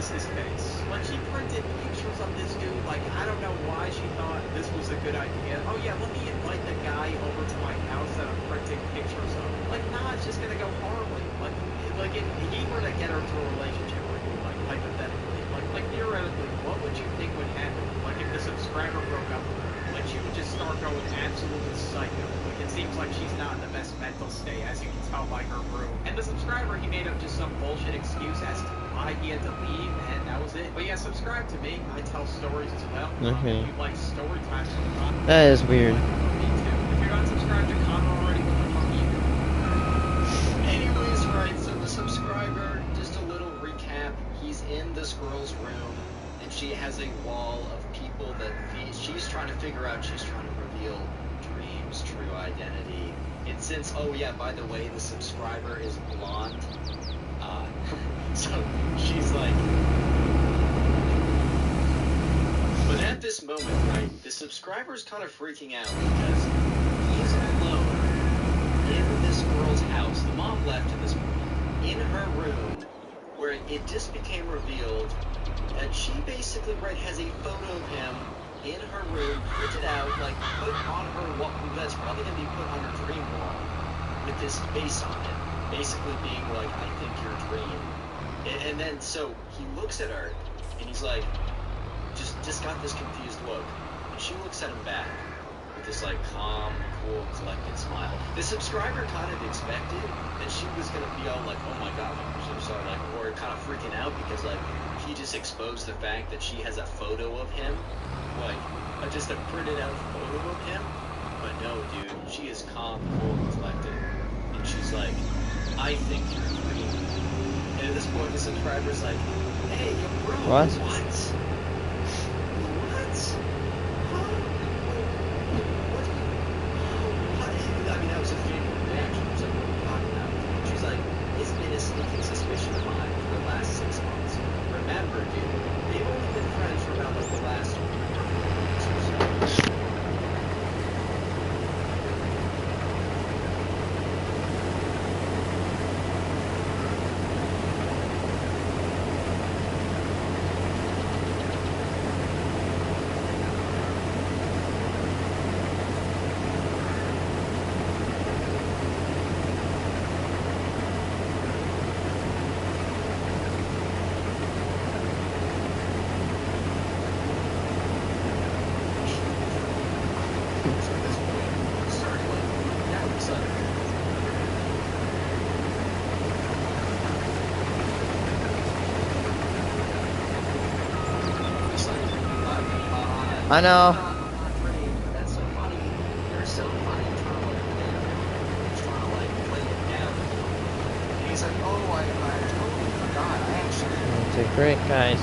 was his face. When she printed pictures of this dude, like, I don't know why she thought this was a good idea. Oh yeah, let me invite the guy over to my house that I'm printing pictures of. Like, nah, it's just gonna go horribly. Like if he were to get her to a relationship with you, like, hypothetically, like theoretically, what would you think would happen? Like, if the subscriber broke up with her, like, she would just start going absolutely psycho. Like, it seems like she's not in the best mental state, as you can tell by her room. And the subscriber, he made up just some bullshit excuse as to why he had to leave, and that was it. But yeah, subscribe to me. I tell stories as well. Okay. If you like story times, That is weird. me too. If you're not subscribed to Connor already, what the fuck are you doing? Anyways, right, so the subscriber, just a little recap, he's in this girl's room, and she has a wall of people that she's trying to figure out, she's trying to reveal Dream's true identity. And since, oh yeah, by the way, the subscriber is blonde, so she's like... But at this moment, right, the subscriber's kind of freaking out because he's alone in this girl's house. The mom left in this in her room, where it just became revealed that she basically, right, has a photo of him in her room, printed out, like, put on her wall. That's probably going to be put on her dream wall with his face on it, basically being like, I think you're Dream. And then, so he looks at her, and he's like, just got this confused look. And she looks at him back with this, like, calm, cool, collected smile. The subscriber kind of expected that she was going to be all like, oh my god, I'm so sorry, like, or kind of freaking out because, like, he just exposed the fact that she has a photo of him, like, just a printed out photo of him. But no, dude, she is calm, cool, collected. And she's like, I think you're Dream. And at this point, the subscriber's like, hey, yo, bro, What? What? I mean, that was a favorite reaction. So what are we talking about? She's like, it's been a sneaking suspicion of mine for the last 6 months. Remember, dude, they've only been friends for about like the last weeks or so. I know. That's so funny. They're so funny. Trying to like play it down. And he's like, oh, I totally forgot. I actually. It's a great, guys.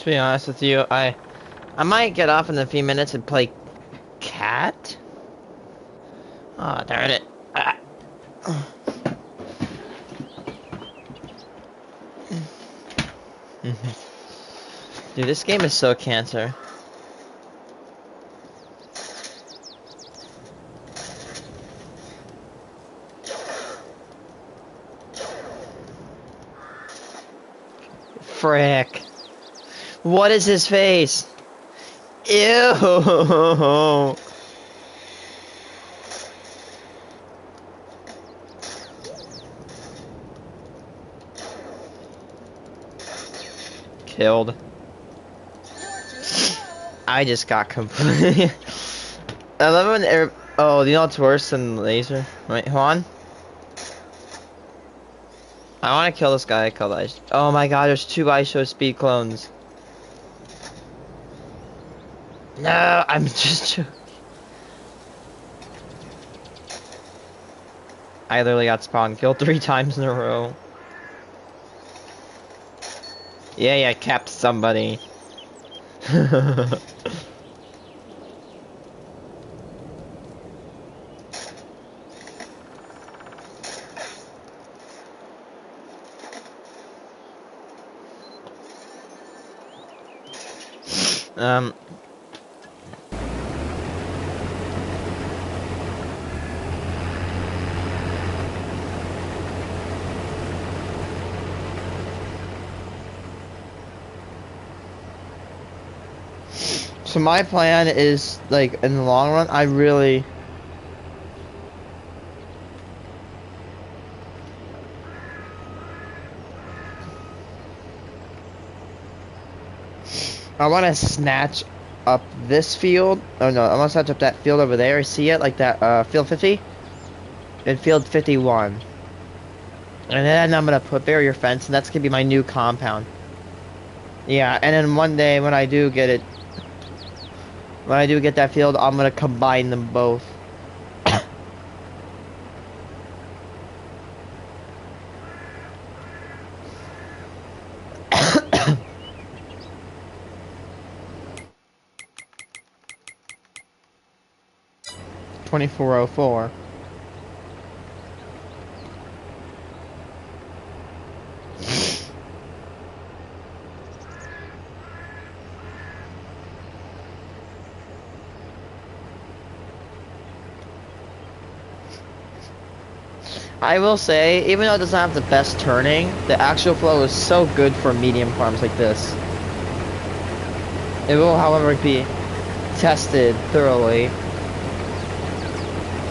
To be honest with you, I might get off in a few minutes and play cat. Oh, darn it. Ah. Dude, this game is so cancer. Frick. What is his face? Ew. Killed. I just got completely. I love when they're. Oh, you know what's worse than laser? Wait, hold on. I want to kill this guy called Ice. Oh my god, there's 2 ISO speed clones. No, I'm just joking. I literally got spawn killed 3 times in a row. Yeah, I capped somebody. So my plan is, like, in the long run, I want to snatch up this field. Oh no, I want to snatch up that field over there. See it? Like that, field 50? And field 51. And then I'm going to put barrier fence, and that's going to be my new compound. Yeah, and then one day when I do get it, when I do get that field, I'm going to combine them both. $24.04. I will say, even though it doesn't have the best turning, the actual flow is so good for medium farms like this. It will, however, be tested thoroughly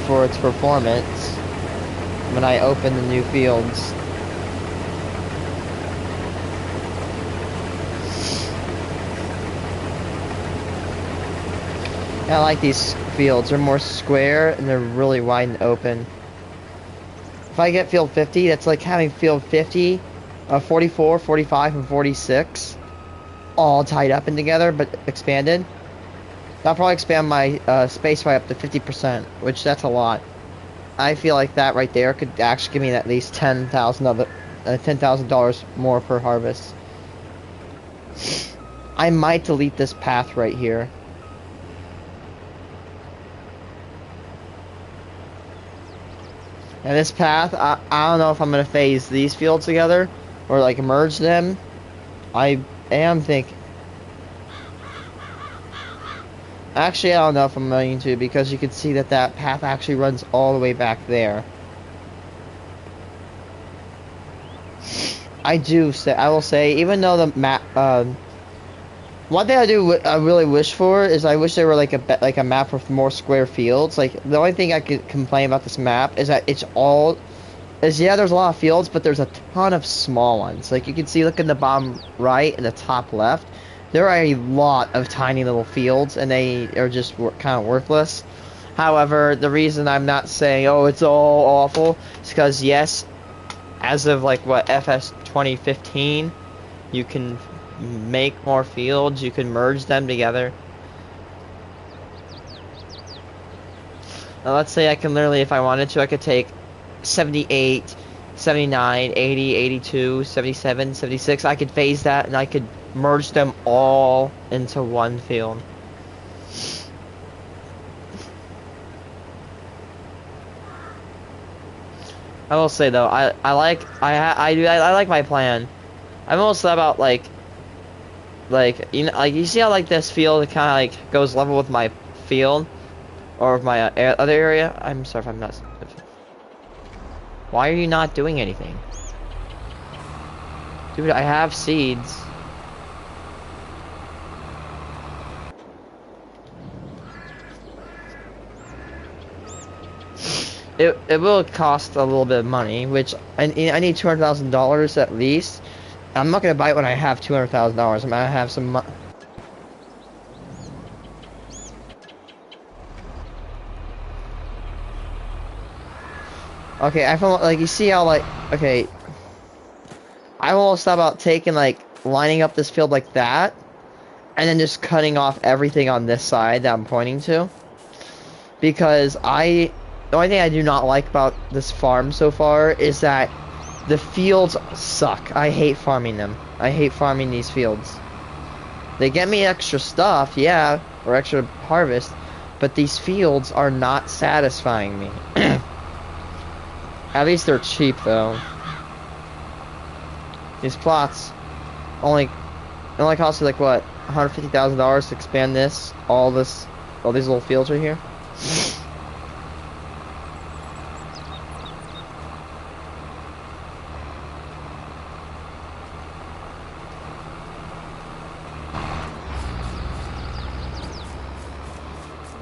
for its performance when I open the new fields. I like these fields. They're more square and they're really wide and open. If I get field 50, that's like having field 50, 44, 45, and 46 all tied up and together, but expanded. That'll probably expand my space by up to 50%, which that's a lot. I feel like that right there could actually give me at least $10,000 more per harvest. I might delete this path right here. And this path, I don't know if I'm going to phase these fields together or like merge them. I am thinking. Actually, I don't know if I'm going to, because you can see that that path actually runs all the way back there. I will say, even though the map, one thing I really wish for is I wish there were like a map with more square fields. Like, the only thing I could complain about this map is that there's a lot of fields, but there's a ton of small ones. Like, you can see, look in the bottom right and the top left, there are a lot of tiny little fields, and they are just kind of worthless. However, the reason I'm not saying, oh, it's all awful, is because, yes, as of like FS 2015, you can make more fields, you can merge them together. Now let's say I can literally, if I wanted to, I could take 78, 79, 80, 82, 77, 76, I could phase that, and I could merge them all into one field. I will say though, I like my plan. I'm almost about like you know, like you see how like this field kind of like goes level with my field or with my other area. I'm sorry if I'm not. Why are you not doing anything, dude? I have seeds. It will cost a little bit of money, which I need $200,000 at least. I'm not gonna buy it when I have $200,000. I'm gonna have some. Okay, I feel like you see how like okay. I almost thought about taking like lining up this field like that, and then just cutting off everything on this side that I'm pointing to, because the only thing I do not like about this farm so far is that the fields suck. I hate farming them. I hate farming these fields. They get me extra stuff, yeah, or extra harvest, but these fields are not satisfying me. At least they're cheap though. These plots only cost you like what, $150,000 to expand this, all these little fields right here.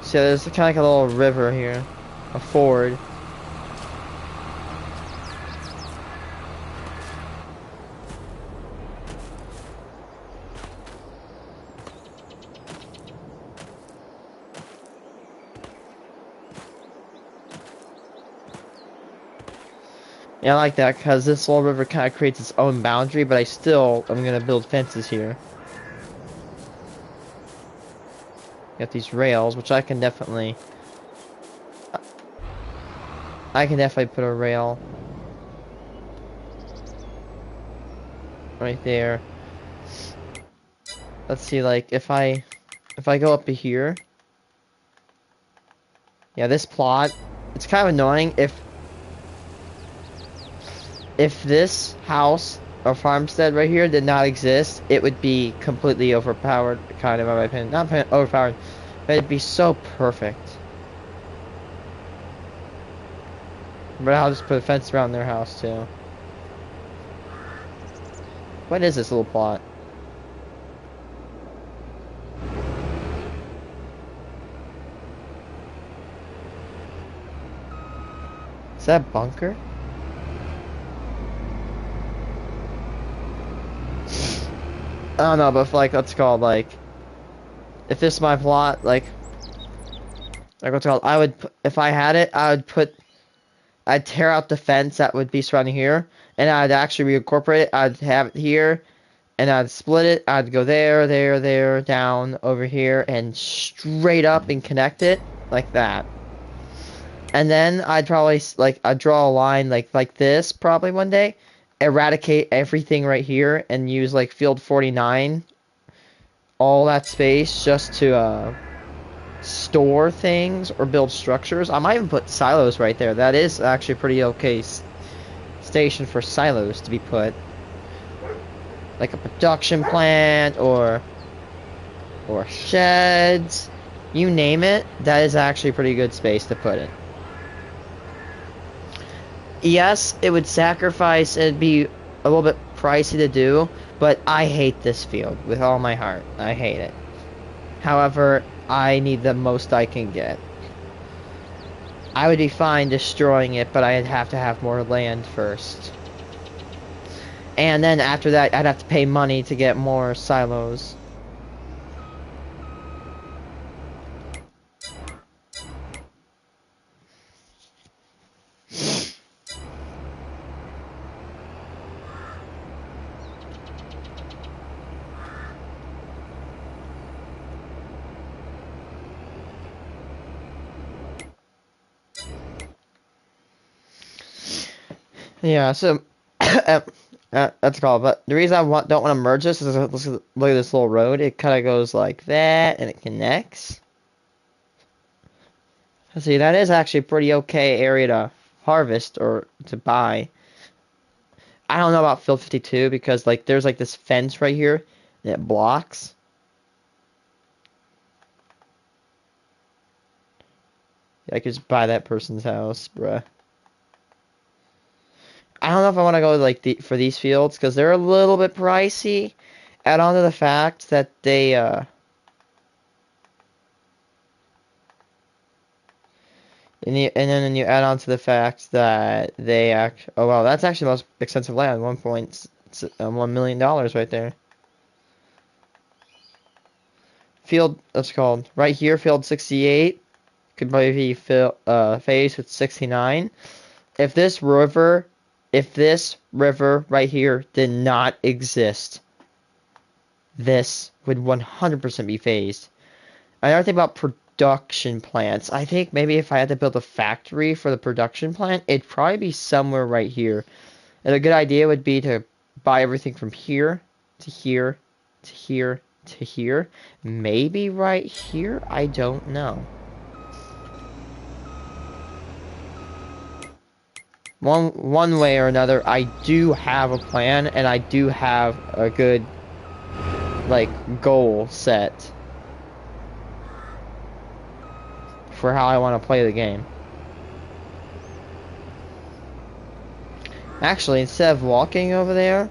So there's kind of like a little river here, a ford. Yeah, I like that because this little river kind of creates its own boundary, but I'm gonna build fences here. Got these rails, which I can definitely put a rail right there. Let's see, like if I go up to here, yeah, this plot, it's kind of annoying if this house or farmstead right here did not exist, it would be completely overpowered, kind of, in my opinion. Not overpowered, but it'd be so perfect. But I'll just put a fence around their house too. What is this little plot? Is that a bunker? I don't know, but if, like, what's it called, like, if this is my plot, like what's it called, if I had it, I'd tear out the fence that would be surrounding here, and I'd actually reincorporate it. I'd have it here, and I'd split it. I'd go there, down, over here, and straight up and connect it, like that. And then I'd probably, I'd draw a line like this, probably one day, eradicate everything right here, and use, like, field 49, all that space, just to, store things or build structures. I might even put silos right there. That is actually a pretty okay station for silos to be put. Like a production plant or sheds. You name it, that is actually a pretty good space to put it. Yes, it would sacrifice, it'd be a little bit pricey to do, but I hate this field with all my heart. I hate it. However, I need the most I can get. I would be fine destroying it, but I'd have to have more land first. And then after that, I'd have to pay money to get more silos. Yeah, so That's called. But the reason don't want to merge this is look at this little road. It kind of goes like that, and it connects. See, that is actually a pretty okay area to harvest or to buy. I don't know about Field 52 because like there's like this fence right here that blocks. I could just buy that person's house, bruh. I don't know if I want to go like for these fields because they're a little bit pricey. Add on to the fact that they and then you add on to the fact that they oh wow, that's actually the most expensive land, $1 million right there. Field, that's called right here, field 68 could probably be phased with 69. If this river right here did not exist, this would 100% be phased. Another thing about production plants, I think maybe if I had to build a factory for the production plant, it'd probably be somewhere right here. And a good idea would be to buy everything from here to here to here to here. Maybe right here? I don't know. One way or another, I do have a plan, and I do have a good, like, goal set for how I want to play the game. Actually, instead of walking over there,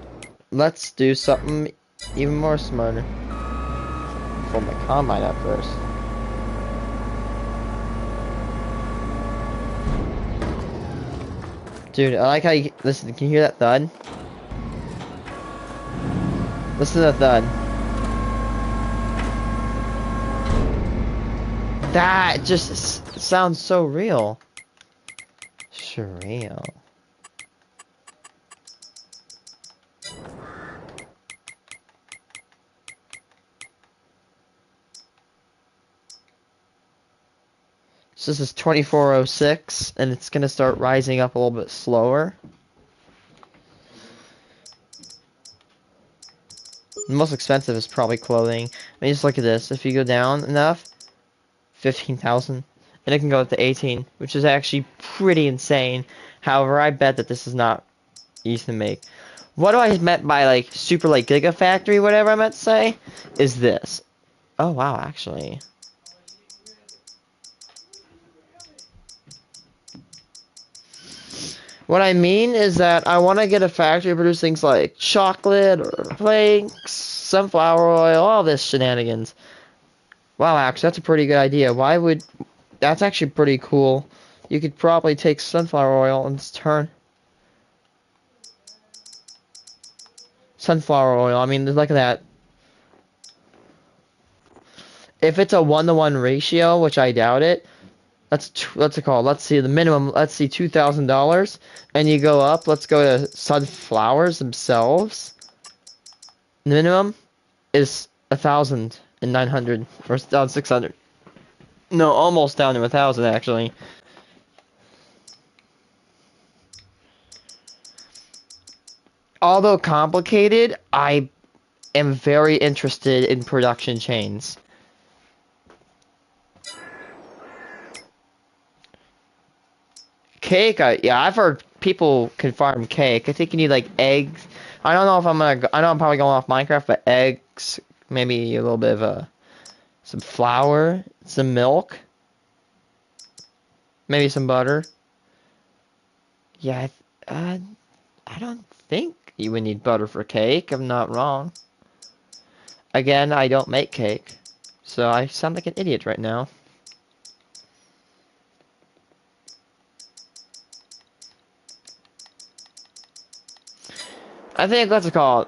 let's do something even more smarter. Pull my combine up first. Dude, I like how you listen. Can you hear that thud? Listen to the thud. That just sounds so real. Surreal. So this is 2406, and it's going to start rising up a little bit slower. The most expensive is probably clothing. I mean, just look at this. If you go down enough, 15,000, and it can go up to 18, which is actually pretty insane. However, I bet that this is not easy to make. What I meant by, like, super, like, gigafactory, whatever I meant to say, is this. Oh, wow, actually. What I mean is that I want to get a factory to produce things like chocolate or flakes, sunflower oil, all this shenanigans. Wow, actually, that's a pretty good idea. That's actually pretty cool. You could probably take sunflower oil and just turn sunflower oil. I mean, look at that. If it's a 1-to-1 ratio, which I doubt it, what's it called? Let's see the minimum. Let's see $2,000, and you go up. Let's go to sunflowers themselves. The minimum is 1,900 or down 600. No, almost down to 1,000 actually. Although complicated, I am very interested in production chains. Cake, yeah, I've heard people can farm cake. I think you need like eggs. I don't know if I know I'm probably going off Minecraft, but eggs, maybe a little bit of some flour, some milk, maybe some butter. Yeah, I don't think you would need butter for cake. I'm not wrong. Again, I don't make cake, so I sound like an idiot right now. I think let's call it.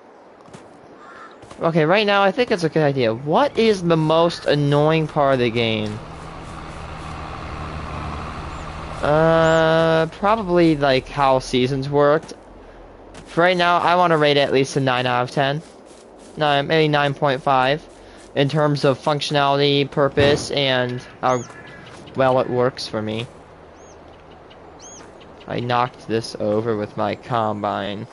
Okay, right now I think it's a good idea. What is the most annoying part of the game? Probably like how seasons worked. For right now, I want to rate it at least a 9 out of 10. No, maybe 9.5 in terms of functionality, purpose, and how well it works for me. I knocked this over with my combine.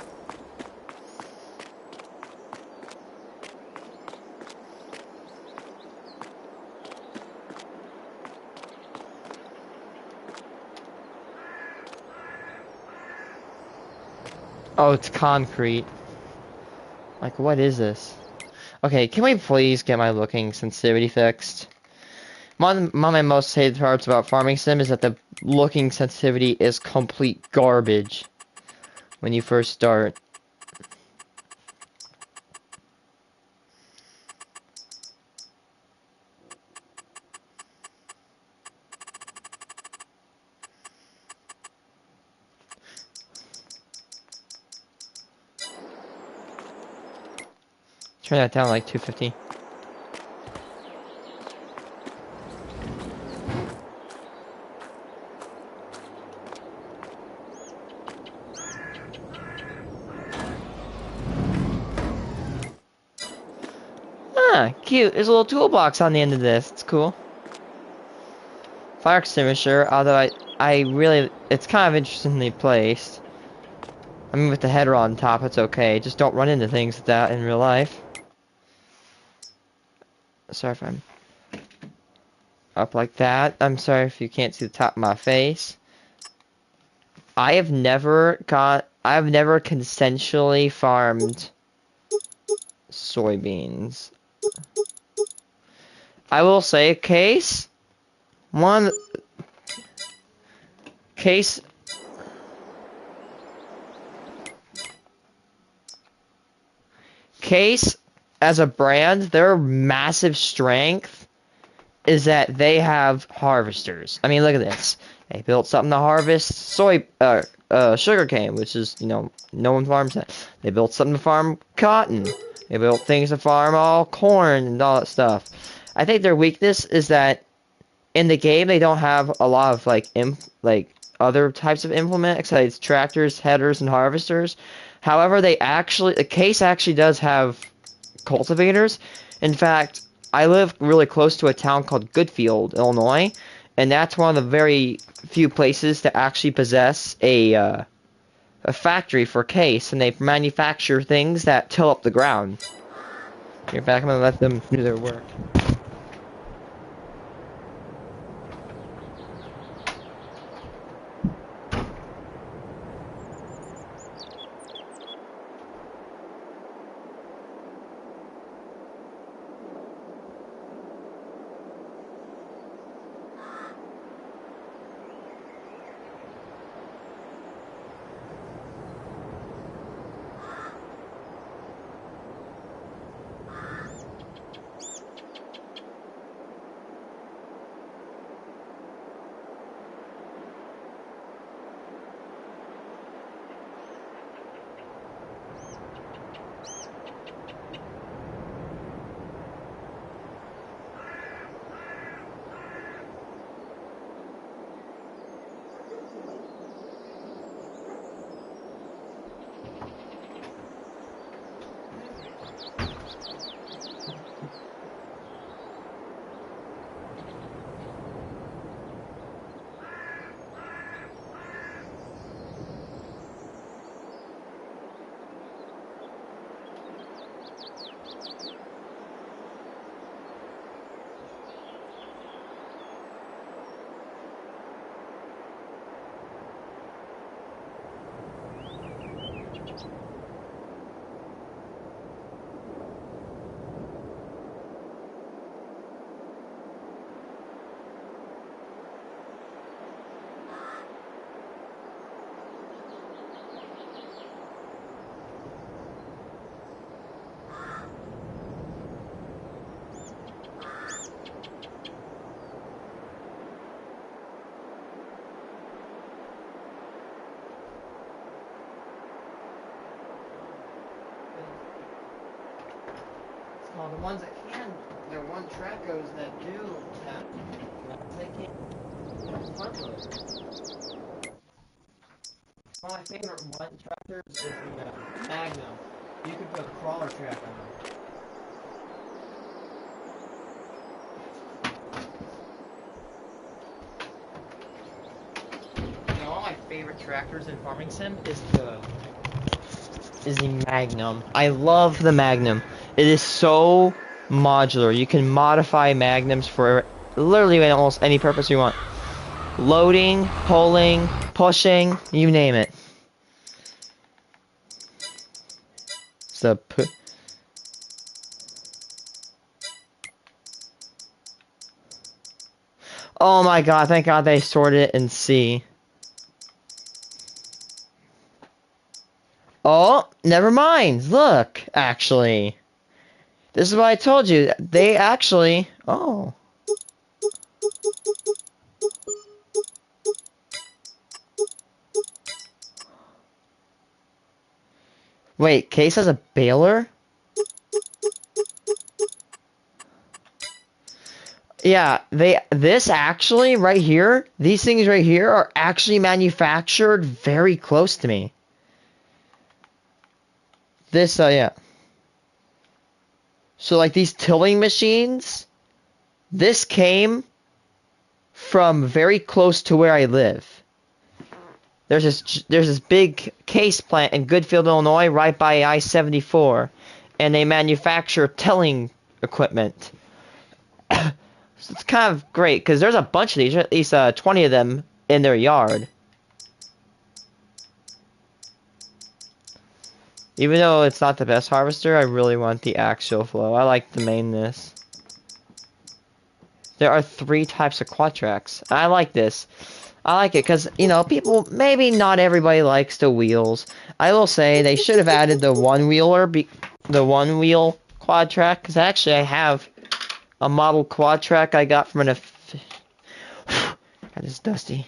Oh, it's concrete. Like, what is this? Okay, can we please get my looking sensitivity fixed? One of my most hated parts about Farming Sim is that the looking sensitivity is complete garbage when you first start. Turn that down like 250. Ah, cute. There's a little toolbox on the end of this. It's cool. Fire extinguisher, although I really, it's kind of interestingly placed. I mean, with the header on top, it's okay. Just don't run into things with that in real life. Sorry if I'm up like that. I'm sorry if you can't see the top of my face. I've never consensually farmed soybeans. I will say, Case as a brand, their massive strength is that they have harvesters. I mean, look at this. They built something to harvest sugarcane, which is, you know, no one farms that. They built something to farm cotton. They built things to farm all corn and all that stuff. I think their weakness is that in the game they don't have a lot of like other types of implement besides tractors, headers, and harvesters. However, the Case actually does have cultivators. In fact, I live really close to a town called Goodfield, Illinois, and that's one of the very few places that actually possess a factory for Case, and they manufacture things that till up the ground. Here, back, I'm gonna let them do their work. Well, the ones that can, they're one track goes that do that. They can't front load. One of my favorite one tractors is the Magnum. You can put a crawler track on them. You know, one of my favorite tractors in Farming Sim is the Magnum. I love the Magnum. It is so modular. You can modify Magnums for literally almost any purpose you want. Loading, pulling, pushing, you name it. It's a p. Oh my god, thank god they sorted it in C. Oh, never mind. Look, actually. This is what I told you. They actually... Oh. Wait, Case has a baler? Yeah, this actually, right here, these things right here are actually manufactured very close to me. This, yeah. So, like, these tilling machines, this came from very close to where I live. There's this big Case plant in Goodfield, Illinois, right by I-74, and they manufacture tilling equipment. So it's kind of great, because there's a bunch of these, at least 20 of them in their yard. Even though it's not the best harvester, I really want the axial flow. I like the mainness. There are 3 types of Quadtracs. I like this. I like it because, you know, people, maybe not everybody likes the wheels. I will say they should have added the one-wheel Quadtrac, because actually I have a model Quadtrac I got from an... God, it's dusty.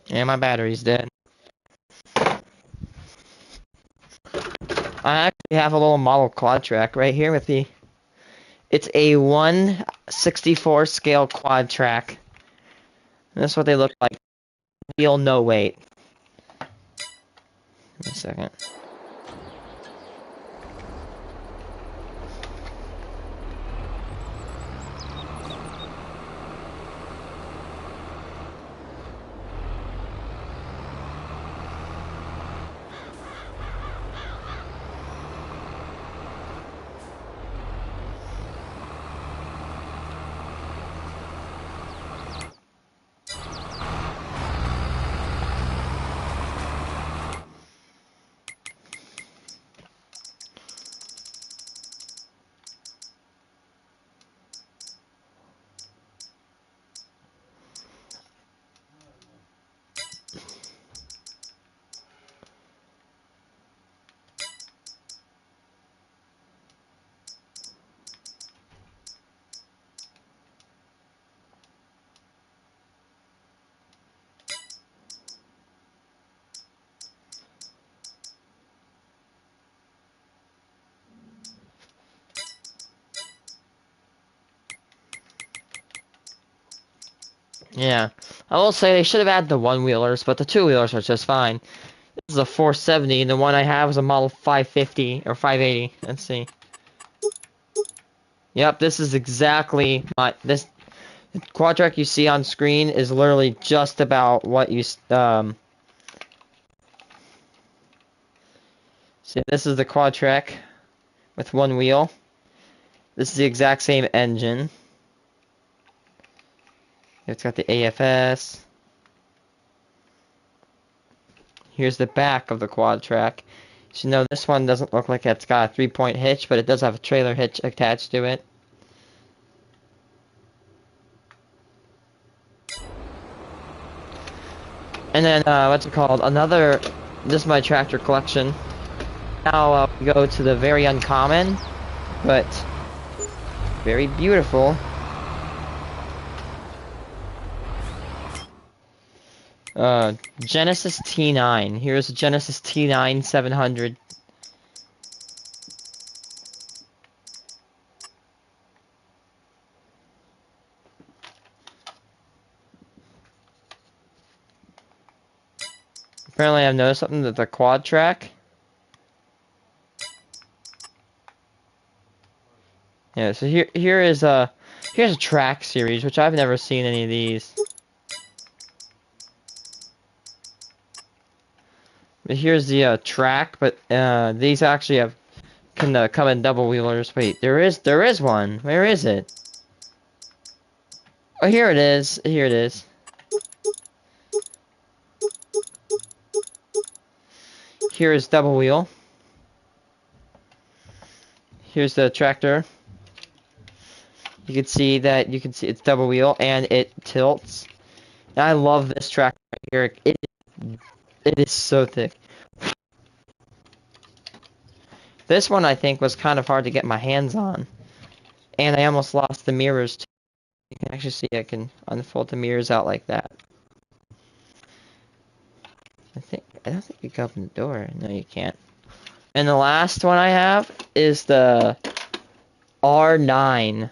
And my battery's dead. I actually have a little model Quadtrac right here with me. It's a 1/64 scale Quadtrac. That's what they look like. Wheel, no weight. Give me a second. Yeah, I will say they should have added the one-wheelers, but the two-wheelers are just fine. This is a 470, and the one I have is a model 550, or 580. Let's see. Yep, this is exactly this Quadtrac you see on screen is literally just about what you, see, this is the Quadtrac with one wheel. This is the exact same engine. It's got the AFS. Here's the back of the Quadtrac. So, you know, this one doesn't look like it's got a 3-point hitch, but it does have a trailer hitch attached to it. And then, what's it called? This is my tractor collection. Now, we go to the very uncommon, but very beautiful. Genesis T9. Here's a Genesis T9 700. Apparently I've noticed something that the Quadtrac. Yeah, so here's a track series, which I've never seen any of these. Here's the track, but these actually can come in double wheelers. Wait, there is one. Where is it? Oh, here it is. Here it is. Here is double wheel. Here's the tractor. You can see it's double wheel and it tilts. And I love this tractor right here. It is so thick. This one I think was kind of hard to get my hands on. And I almost lost the mirrors too. You can actually see I can unfold the mirrors out like that. I don't think you can open the door. No, you can't. And the last one I have is the R9.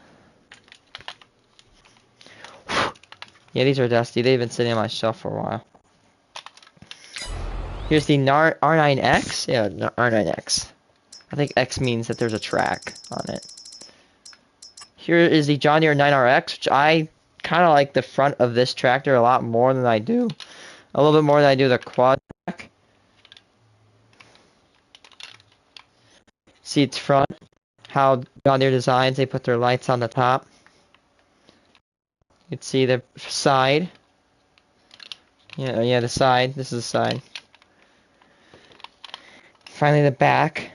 Yeah, these are dusty. They've been sitting on my shelf for a while. Here's the R9X. Yeah, R9X. I think X means that there's a track on it. Here is the John Deere 9RX, which I kind of like the front of this tractor a lot more than I do. A little bit more than I do the quad track. See its front. How John Deere designs, they put their lights on the top. You can see the side. Yeah, the side. This is the side. Finally, the back.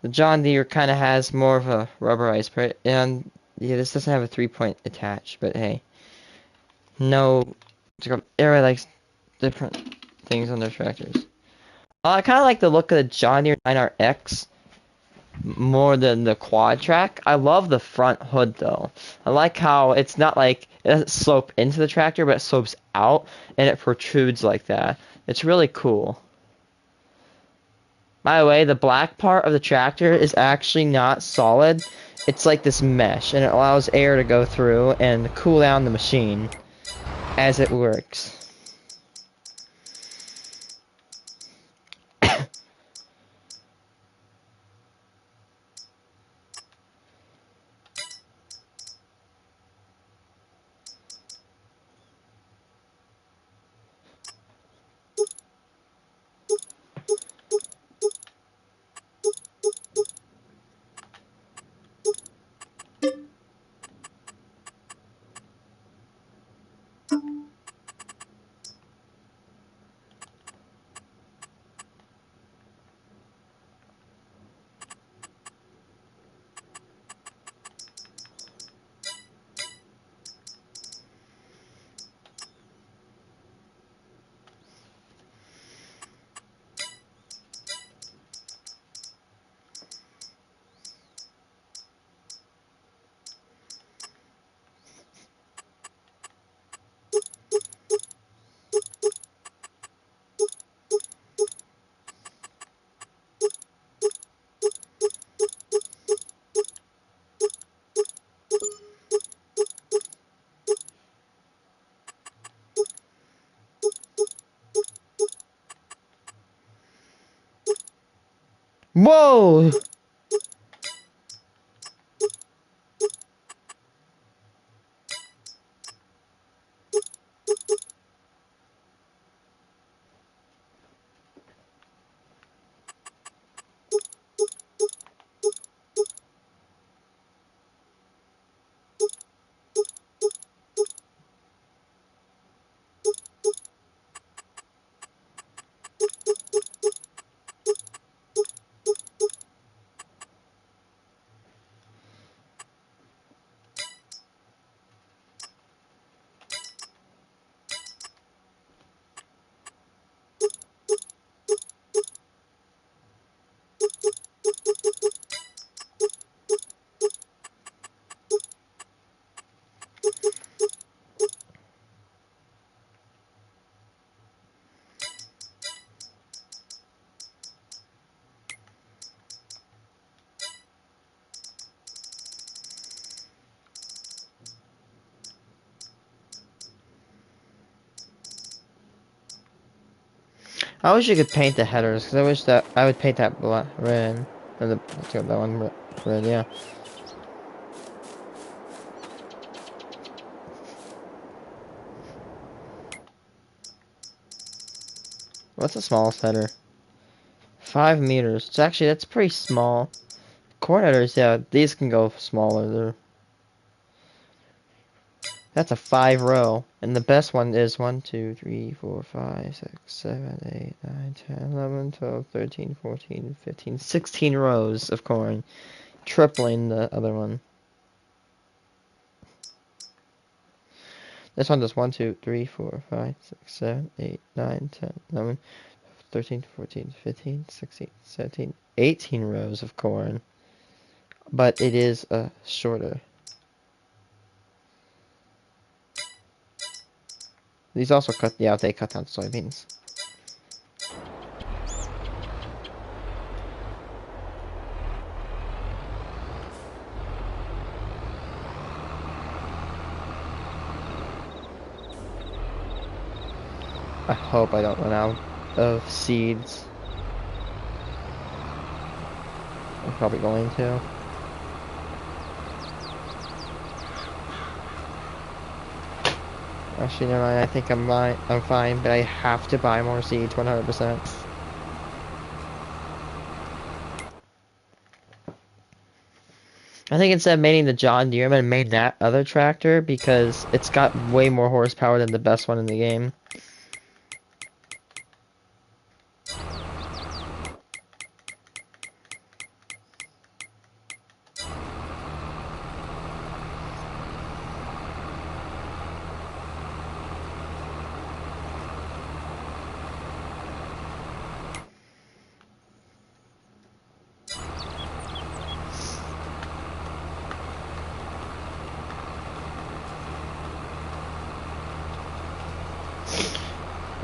The John Deere kind of has more of a rubberized part, and yeah, this doesn't have a 3-point attached, but hey. No, everybody likes different things on their tractors. I kind of like the look of the John Deere 9RX more than the quad track. I love the front hood though. I like how it's not like it doesn't slope into the tractor, but it slopes out and it protrudes like that. It's really cool. By the way, the black part of the tractor is actually not solid. It's like this mesh, and it allows air to go through and cool down the machine as it works. Whoa! I wish you could paint the headers, because I wish that I would paint that black, red, or that one red, yeah. What's the smallest header? 5 meters. It's actually, that's pretty small. Corn headers, yeah, these can go smaller. That's a 5 row. And the best one is 1, 2, 3, 4, 5, 6, 7, 8, 9, 10, 11, 12, 13, 14, 15, 16 rows of corn. Tripling the other one. This one does 1, 2, 3, 4, 5, 6, 7, 8, 9, 10, 11, 13, 14, 15, 16, 17, 18 rows of corn. But it is shorter. These also cut, yeah, they cut down soybeans. I hope I don't run out of seeds. I'm probably going to. Actually, never mind. I think I'm fine, but I have to buy more seeds 100%. I think instead of making the John Deere, I'm gonna make that other tractor because it's got way more horsepower than the best one in the game.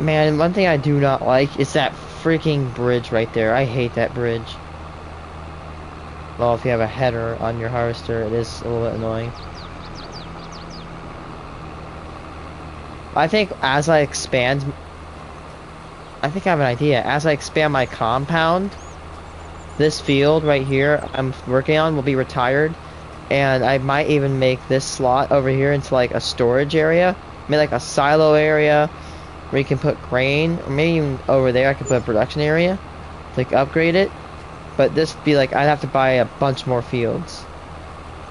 Man, one thing I do not like is that freaking bridge right there. I hate that bridge. Well, if you have a header on your harvester, it is a little bit annoying. I think as I expand... I think I have an idea. As I expand my compound, this field right here I'm working on will be retired. And I might even make this slot over here into like a storage area. Maybe like a silo area where you can put grain. Or maybe even over there I could put a production area. Like upgrade it. But this would be like, I'd have to buy a bunch more fields.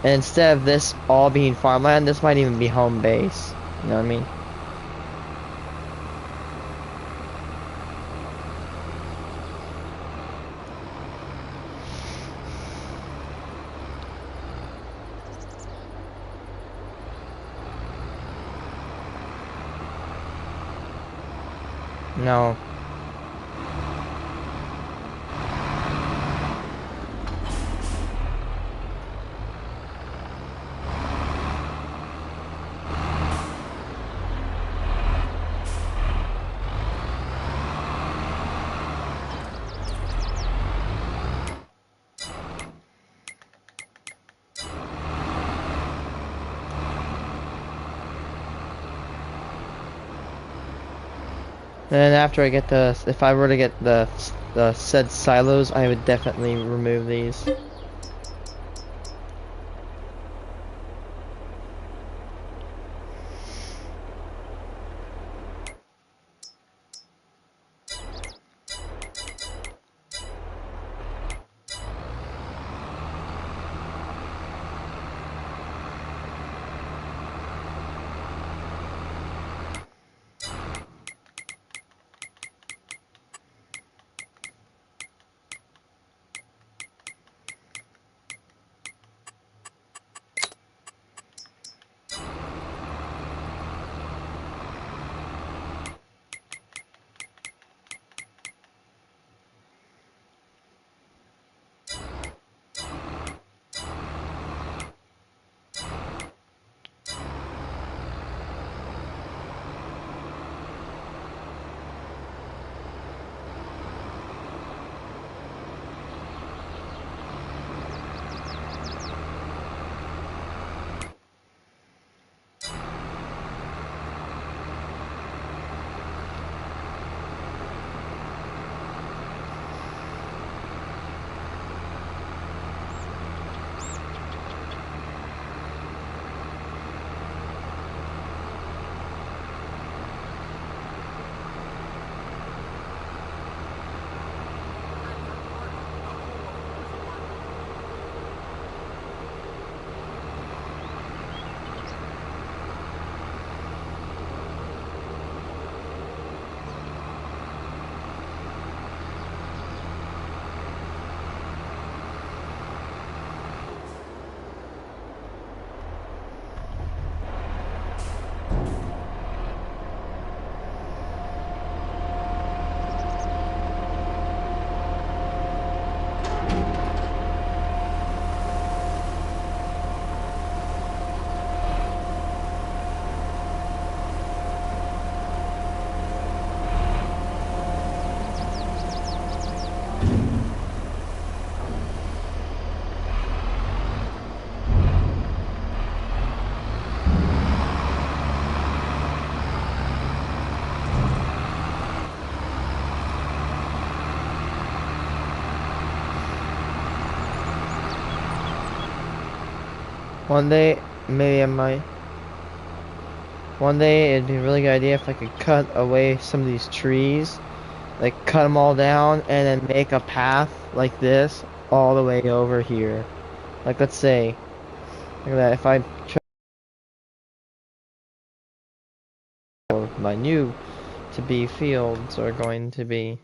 And instead of this all being farmland, this might even be home base. You know what I mean? No. And then after I get the, if I were to get the said silos, I would definitely remove these. One day, maybe I might. One day, it'd be a really good idea if I could cut away some of these trees, like cut them all down, and then make a path like this all the way over here. Like, let's say, look at that. If I try my new to be fields are going to be.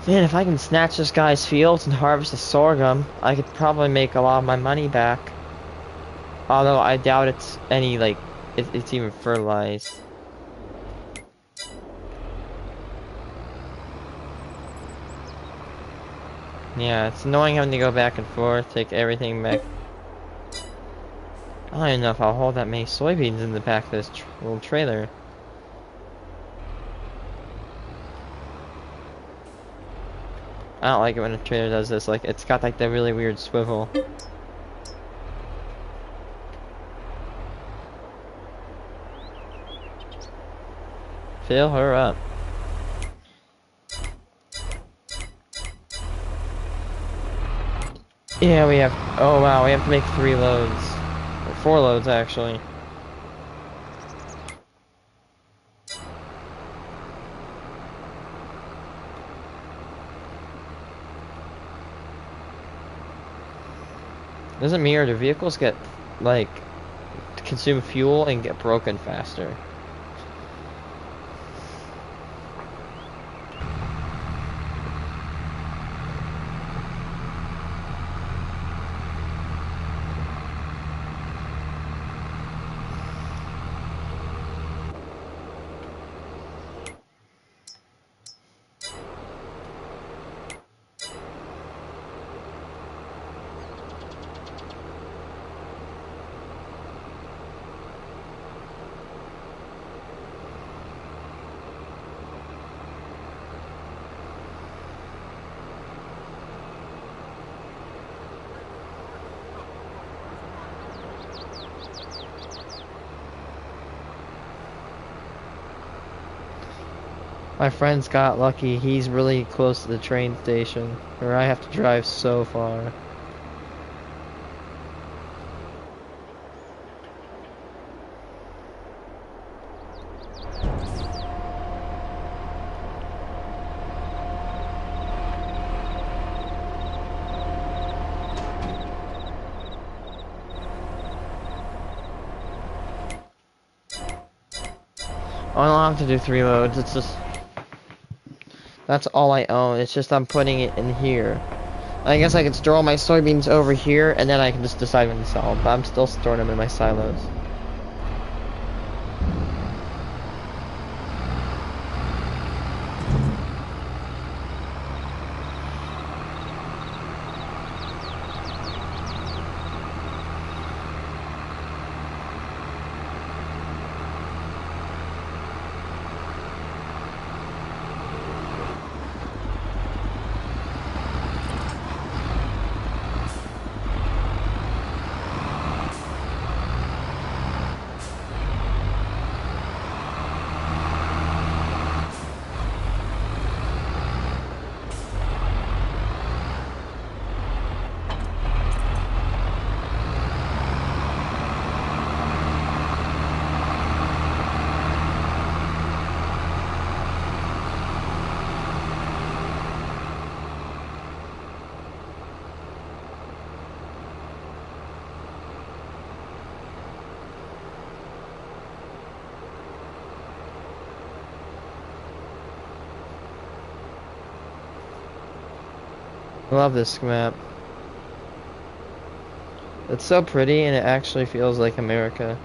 Man, if I can snatch this guy's fields and harvest the sorghum, I could probably make a lot of my money back. Although I doubt it's any, like, it's even fertilized. Yeah, it's annoying having to go back and forth, take everything back. I don't even know if I'll hold that many soybeans in the back of this little trailer. I don't like it when a trailer does this, like, it's got like that really weird swivel. Fill her up. Yeah, we have, oh wow, we have to make 3 loads. Or 4 loads, actually. Doesn't mean the vehicles get, like, consume fuel and get broken faster. My friend's got lucky, he's really close to the train station, where I have to drive so far. I don't have to do 3 loads, it's just... That's all I own, it's just I'm putting it in here. I guess I could store all my soybeans over here, and then I can just decide when to sell them, but I'm still storing them in my silos. I love this map. It's so pretty and it actually feels like America.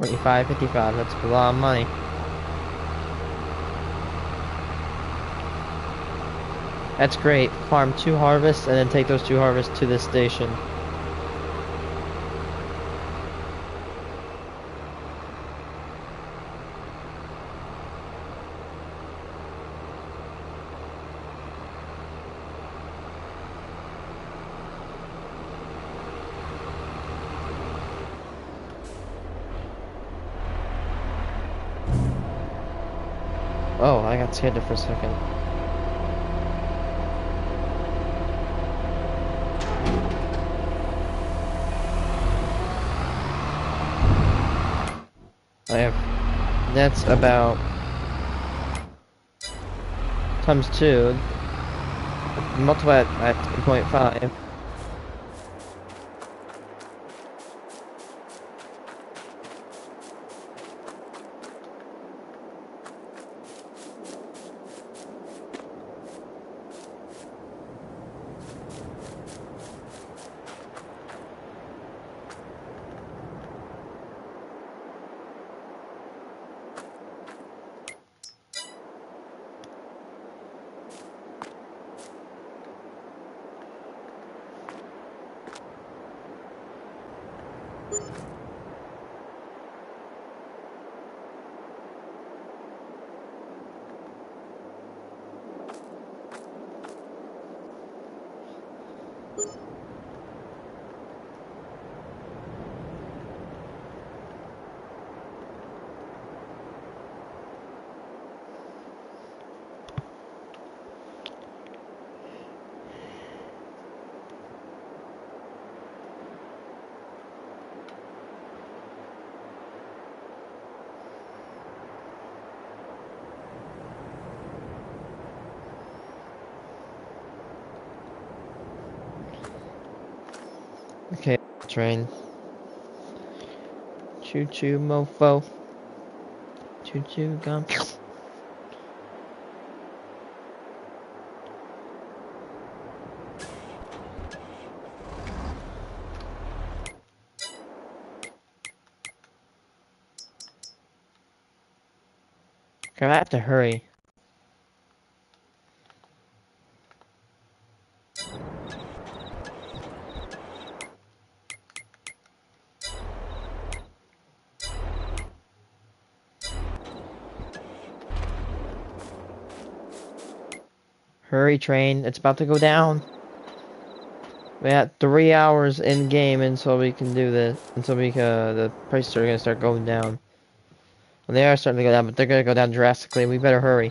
25.55. That's a lot of money. That's great. Farm 2 harvests and then take those 2 harvests to this station. Oh, I got scared there for a second. That's about times 2, multiply it at 2.5. Okay, train. Choo choo mofo. Choo choo gum. Okay, I have to hurry. Hurry, train. It's about to go down. We got 3 hours in game until we can do this. Until we the prices are gonna start going down. Well, they are starting to go down, but they're gonna go down drastically. We better hurry.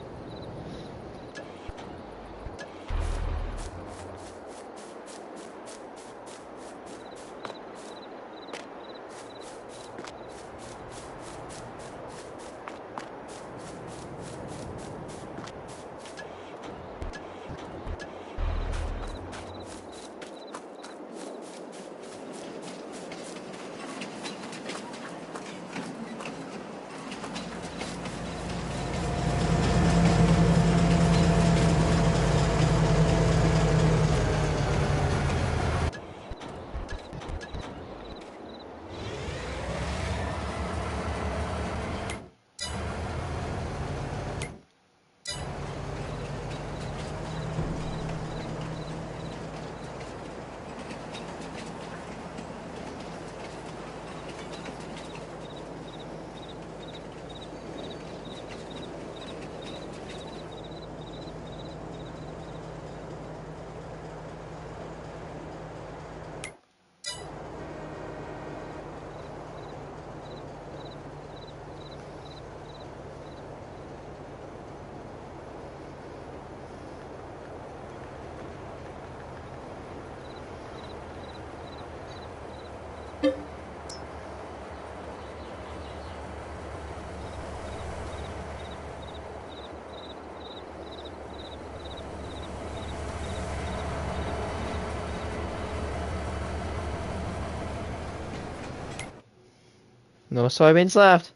No soybeans left.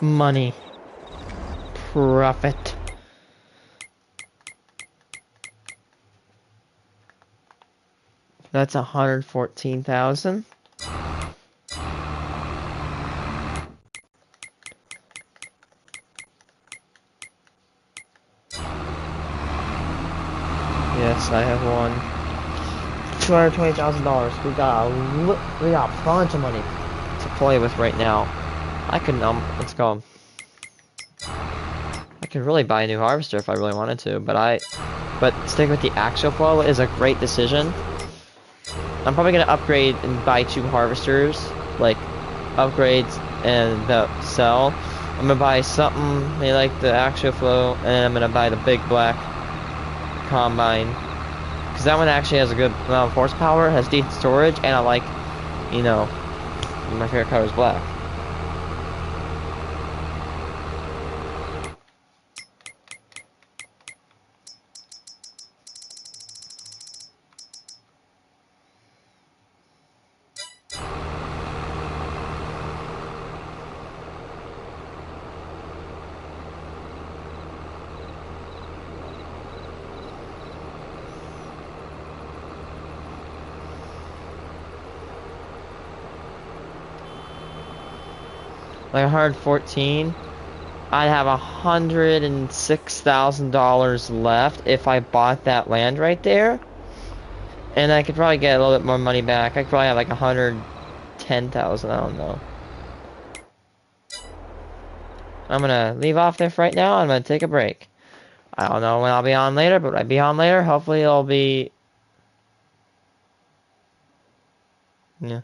Money. Profit. That's 114,000. Yes, I have won $220,000. We got a bunch of money to play with right now. I can let's go. I could really buy a new harvester if I really wanted to, but sticking with the axial flow is a great decision. I'm probably gonna upgrade and buy 2 harvesters, like upgrades and the sell. I'm gonna buy something maybe like the axial flow, and I'm gonna buy the big black combine, because that one actually has a good amount of horsepower, has decent storage, and I like, you know, my favorite color is black. Like 114, I'd have $106,000 left if I bought that land right there, and I could probably get a little bit more money back. I could probably have like 110,000. I don't know. I'm gonna leave off there for right now. I'm gonna take a break. I don't know when I'll be on later, but when I be on later, hopefully it'll be, yeah.